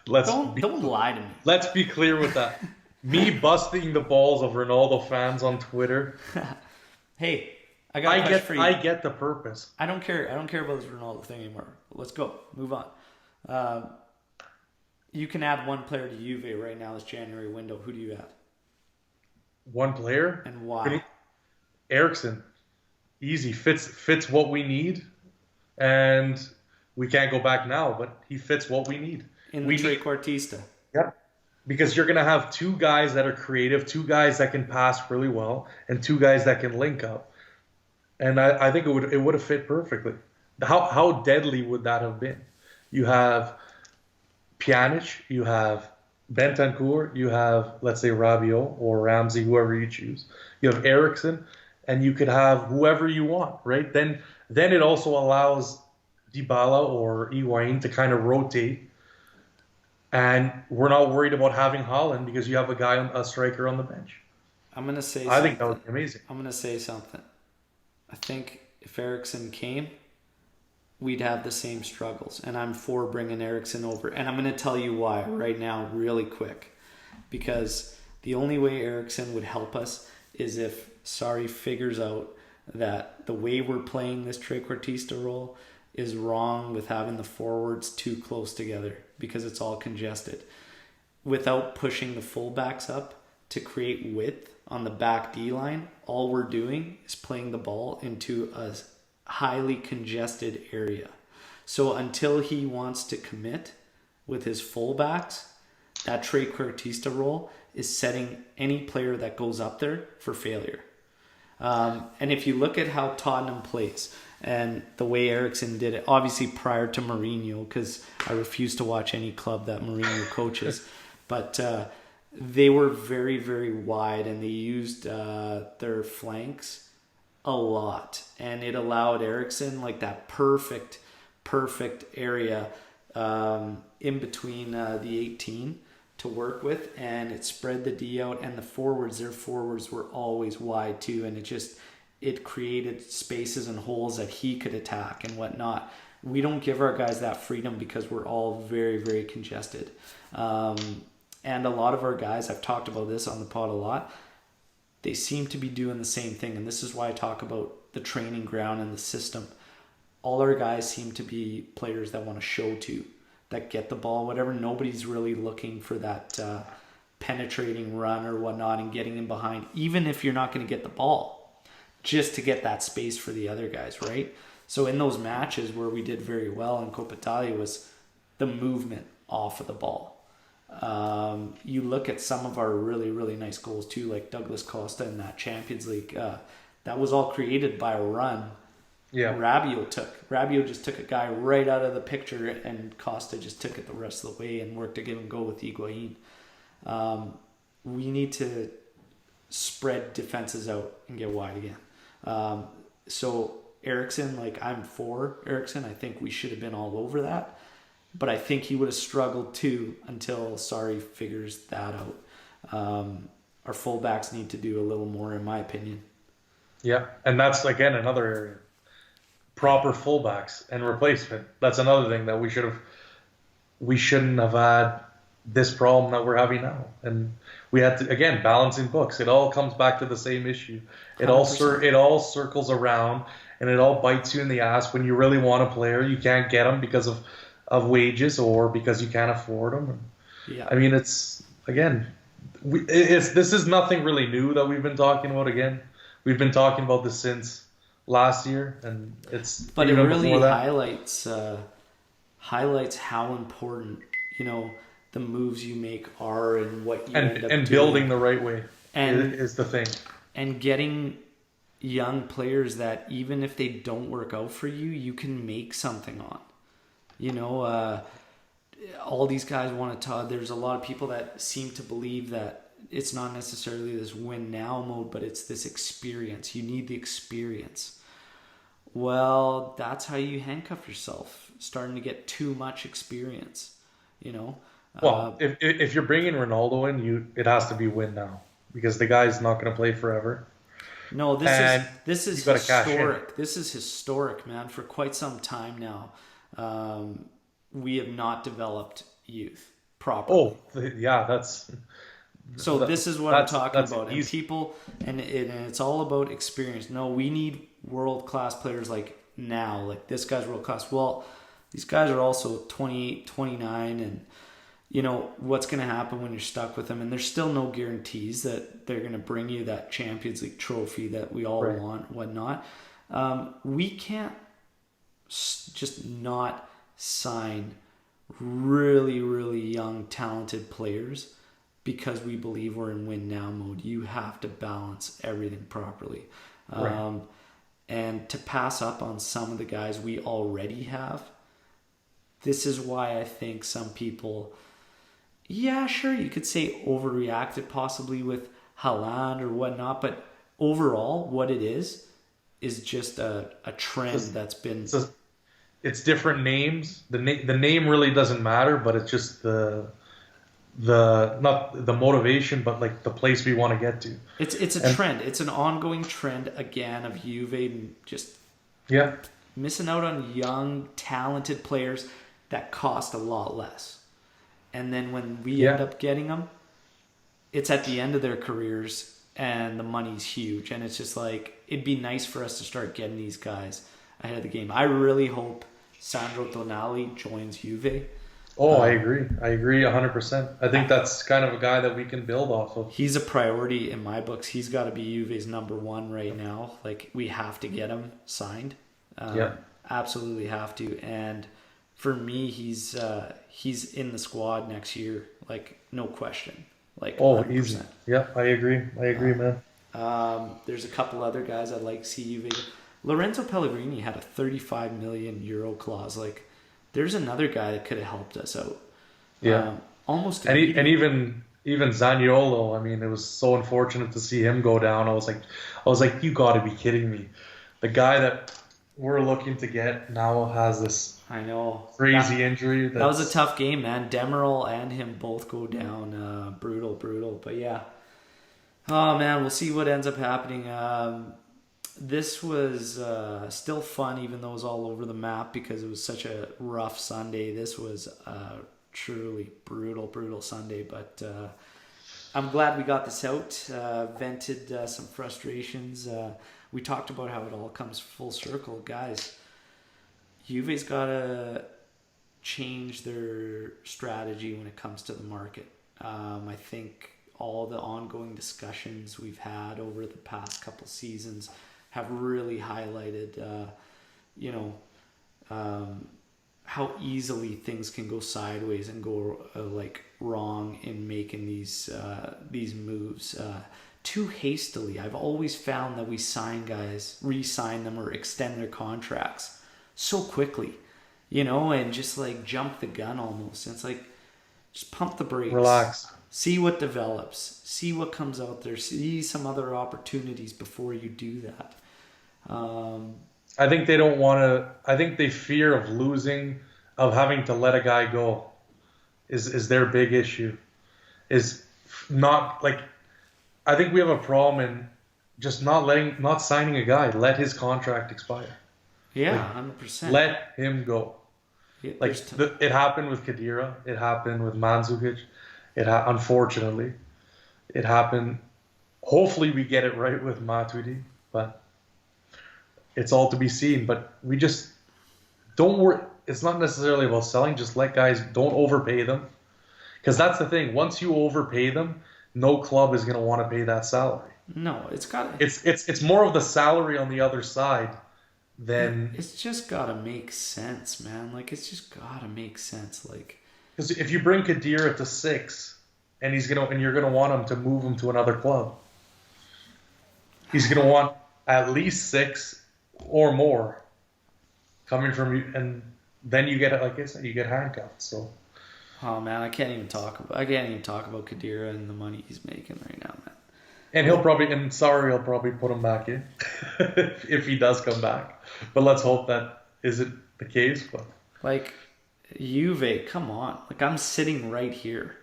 Don't lie to me. Let's be clear with that. Me busting the balls of Ronaldo fans on Twitter. Hey, I got a question for you. I get the purpose. I don't care about this Ronaldo thing anymore. Let's go. Move on. You can add one player to Juve right now this January window. Who do you add? One player And why? Ericsson. Easy. Fits what we need, and we can't go back now. But he fits what we need. In the trequartista. Yep. Because you're gonna have two guys that are creative, two guys that can pass really well, and two guys that can link up. And I think it would have fit perfectly. How deadly would that have been? You have Pjanic, you have Bentancur, you have, let's say, Rabiot or Ramsey, whoever you choose. You have Ericsson, and you could have whoever you want, right? Then it also allows Dybala or Higuain to kind of rotate, and we're not worried about having Haaland because you have a striker on the bench. I'm gonna say. I think that would be amazing. I'm gonna say something. I think if Ericsson came, we'd have the same struggles. And I'm for bringing Ericsson over. And I'm going to tell you why right now really quick. Because the only way Ericsson would help us is if Sarri figures out that the way we're playing this trequartista role is wrong with having the forwards too close together because it's all congested. Without pushing the fullbacks up to create width on the back D line, all we're doing is playing the ball into a highly congested area. So until he wants to commit with his fullbacks, that trequartista role is setting any player that goes up there for failure. And if you look at how Tottenham plays and the way Ericsson did it, obviously prior to Mourinho, because I refuse to watch any club that Mourinho coaches, but they were very, very wide and they used their flanks a lot, and it allowed Ericsson like that perfect area in between the 18 to work with, and it spread the D out, and their forwards were always wide too, and it created spaces and holes that he could attack and whatnot. We don't give our guys that freedom because we're all very, very congested. And a lot of our guys, I've talked about this on the pod a lot, they seem to be doing the same thing. And this is why I talk about the training ground and the system. All our guys seem to be players that want to show to, that get the ball, whatever. Nobody's really looking for that penetrating run or whatnot and getting in behind, even if you're not going to get the ball. just to get that space for the other guys, right? So in those matches where we did very well in Coppa Italia was the movement off of the ball. You look at some of our really, really nice goals too, like Douglas Costa in that Champions League. That was all created by a run. Yeah. Rabiot just took a guy right out of the picture, and Costa just took it the rest of the way and worked to give him go with Higuain. We need to spread defenses out and get wide again. So Eriksson, like I'm for Eriksson. I think we should have been all over that. But I think he would have struggled too until Sarri figures that out. Our fullbacks need to do a little more, in my opinion. Yeah, and that's again another area. Proper fullbacks and replacement. That's another thing that we shouldn't have had this problem that we're having now. And we had to, again, balancing books. It all comes back to the same issue. It all circles around, and it all bites you in the ass when you really want a player. You can't get them because of wages or because you can't afford them. Yeah. I mean, it's again, this is nothing really new that we've been talking about. Again, we've been talking about this since last year, and but it really highlights how important the moves you make are and what you end up and doing. Building the right way and is the thing, and getting young players that even if they don't work out for you, you can make something on. All these guys want to talk. There's a lot of people that seem to believe that it's not necessarily this win now mode, but it's this experience. You need the experience. Well, that's how you handcuff yourself, starting to get too much experience, Well, if you're bringing Ronaldo in, it has to be win now because the guy's not going to play forever. No, this is historic. This is historic, man. For quite some time now, we have not developed youth properly. Oh, yeah, that's. So this is what I'm talking about, and people, and it's all about experience. No, we need world-class players like now. Like this guy's world-class. Well, these guys are also 28, 29, and what's going to happen when you're stuck with them, and there's still no guarantees that they're going to bring you that Champions League trophy that we all want, whatnot. We can't just not sign really, really young, talented players because we believe we're in win now mode. You have to balance everything properly. And to pass up on some of the guys we already have, this is why I think some people, yeah, sure, you could say overreacted possibly with Haaland or whatnot, but overall what it is just a trend that's been... It's different names. The name really doesn't matter, but it's just the not the motivation, but like the place we want to get to. It's a trend. It's an ongoing trend again of Juve just missing out on young, talented players that cost a lot less. And then when we end up getting them, it's at the end of their careers and the money's huge. And it's just like, it'd be nice for us to start getting these guys ahead of the game. I really hope Sandro Tonali joins Juve. Oh, I agree 100%. I think that's kind of a guy that we can build off of. He's a priority in my books. He's got to be Juve's number one right now. Like, we have to get him signed. Absolutely have to. And for me, he's in the squad next year. Like, no question. Like, 100%. Easy. Yeah, I agree, man. There's a couple other guys I'd like to see Juve. Lorenzo Pellegrini had a 35 million euro clause. Like, there's another guy that could have helped us out. Yeah. Almost. And even Zaniolo, I mean, it was so unfortunate to see him go down. I was like, you got to be kidding me. The guy that we're looking to get now has this crazy injury. That was a tough game, man. Demirel and him both go down. Brutal. But yeah. Oh, man, we'll see what ends up happening. This was still fun, even though it was all over the map because it was such a rough Sunday. This was a truly brutal Sunday, but I'm glad we got this out, vented some frustrations. We talked about how it all comes full circle. Guys, Juve's got to change their strategy when it comes to the market. I think all the ongoing discussions we've had over the past couple seasons have really highlighted, you know, how easily things can go sideways and go like wrong in making these moves too hastily. I've always found that we sign guys, re-sign them, or extend their contracts so quickly, you know, and just like jump the gun almost. And it's like, just pump the brakes. Relax. See what develops. See what comes out there. See some other opportunities before you do that. I think they don't want to. I think they fear of losing, of having to let a guy go, is their big issue. Is not like. I think we have a problem in just not signing a guy. Let his contract expire. Yeah, 100%. Let him go. Yeah, Like it happened with Kadira. It happened with Mandzukic. Unfortunately, it happened. Hopefully, we get it right with Matuidi, but it's all to be seen. But we just don't worry. It's not necessarily about selling. Just let guys, don't overpay them, because that's the thing. Once you overpay them, no club is going to want to pay that salary. No, It's more of the salary on the other side than. It's just gotta make sense, man. Like, it's just gotta make sense. Like, Because if you bring Kadira to 6, and you're gonna want him to move him to another club, he's gonna want at least 6 or more coming from you, and then you get, like I said, you get handcuffed. So, oh man, I can't even talk about Kadira and the money he's making right now, man. and he'll probably put him back in if he does come back. But let's hope that isn't the case. But like, Juve, come on. Like, I'm sitting right here.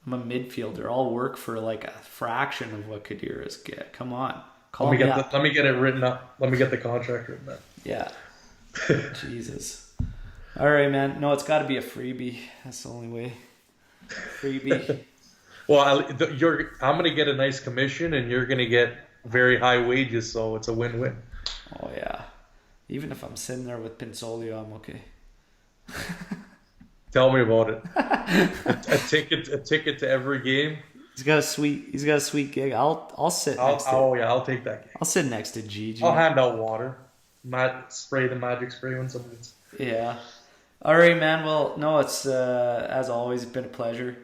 I'm a midfielder. I'll work for like a fraction of what Kadira's get. Come on. Call me up. Let me get it written up. Let me get the contract written up. Yeah. Jesus. All right, man. No, it's got to be a freebie. That's the only way. Freebie. Well, I'm going to get a nice commission, and you're going to get very high wages, so it's a win-win. Oh, yeah. Even if I'm sitting there with Pinsolio, I'm okay. Tell me about it. a ticket to every game. He's got a sweet gig. I'll sit next to. Oh yeah, I'll take that game. I'll sit next to Gigi. I'll hand out water. Spray the magic spray when somebody's. Yeah. All right, man. Well, no, it's as always been a pleasure.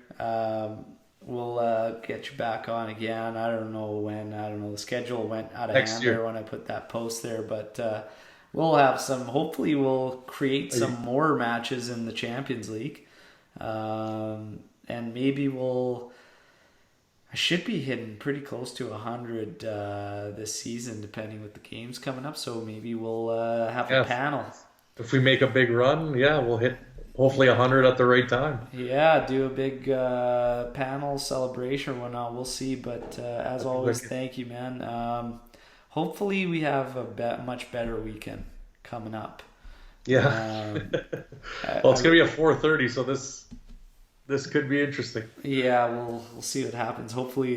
We'll get you back on again. I don't know when. I don't know. The schedule went out of hand there when I put that post there, but we'll have some. Hopefully, we'll create some more matches in the Champions League, and maybe we'll. I should be hitting pretty close to 100 this season, depending with the games coming up. So maybe we'll have a panel. If we make a big run, yeah, we'll hit hopefully 100 at the right time. Yeah, do a big panel celebration or whatnot. We'll see. But as always, thank you, man. Hopefully we have a much better weekend coming up. Yeah. Well, it's going to be at 4:30, so this could be interesting. Yeah, we'll see what happens. Hopefully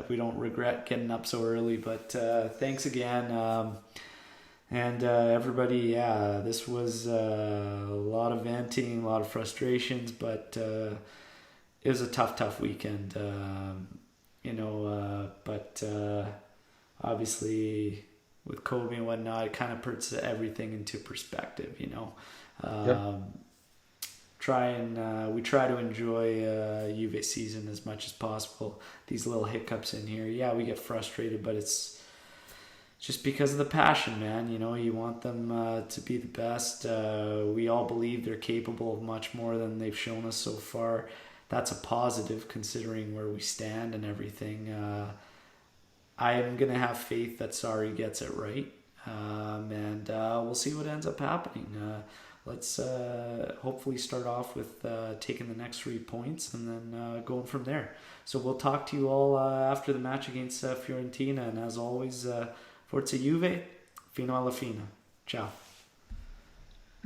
we don't regret getting up so early. But thanks again. And everybody, yeah, this was a lot of venting, a lot of frustrations, but it was a tough weekend, but obviously with COVID and whatnot, it kind of puts everything into perspective, Yep. We try to enjoy Juve season as much as possible. These little hiccups in here, yeah, we get frustrated, but it's just because of the passion, man. You want them to be the best. We all believe they're capable of much more than they've shown us so far. That's a positive considering where we stand and everything. I am going to have faith that Sarri gets it right. And we'll see what ends up happening. Let's hopefully start off with taking the next 3 points and then going from there. So we'll talk to you all after the match against Fiorentina. And as always, Forza Juve, fino alla fine. Ciao.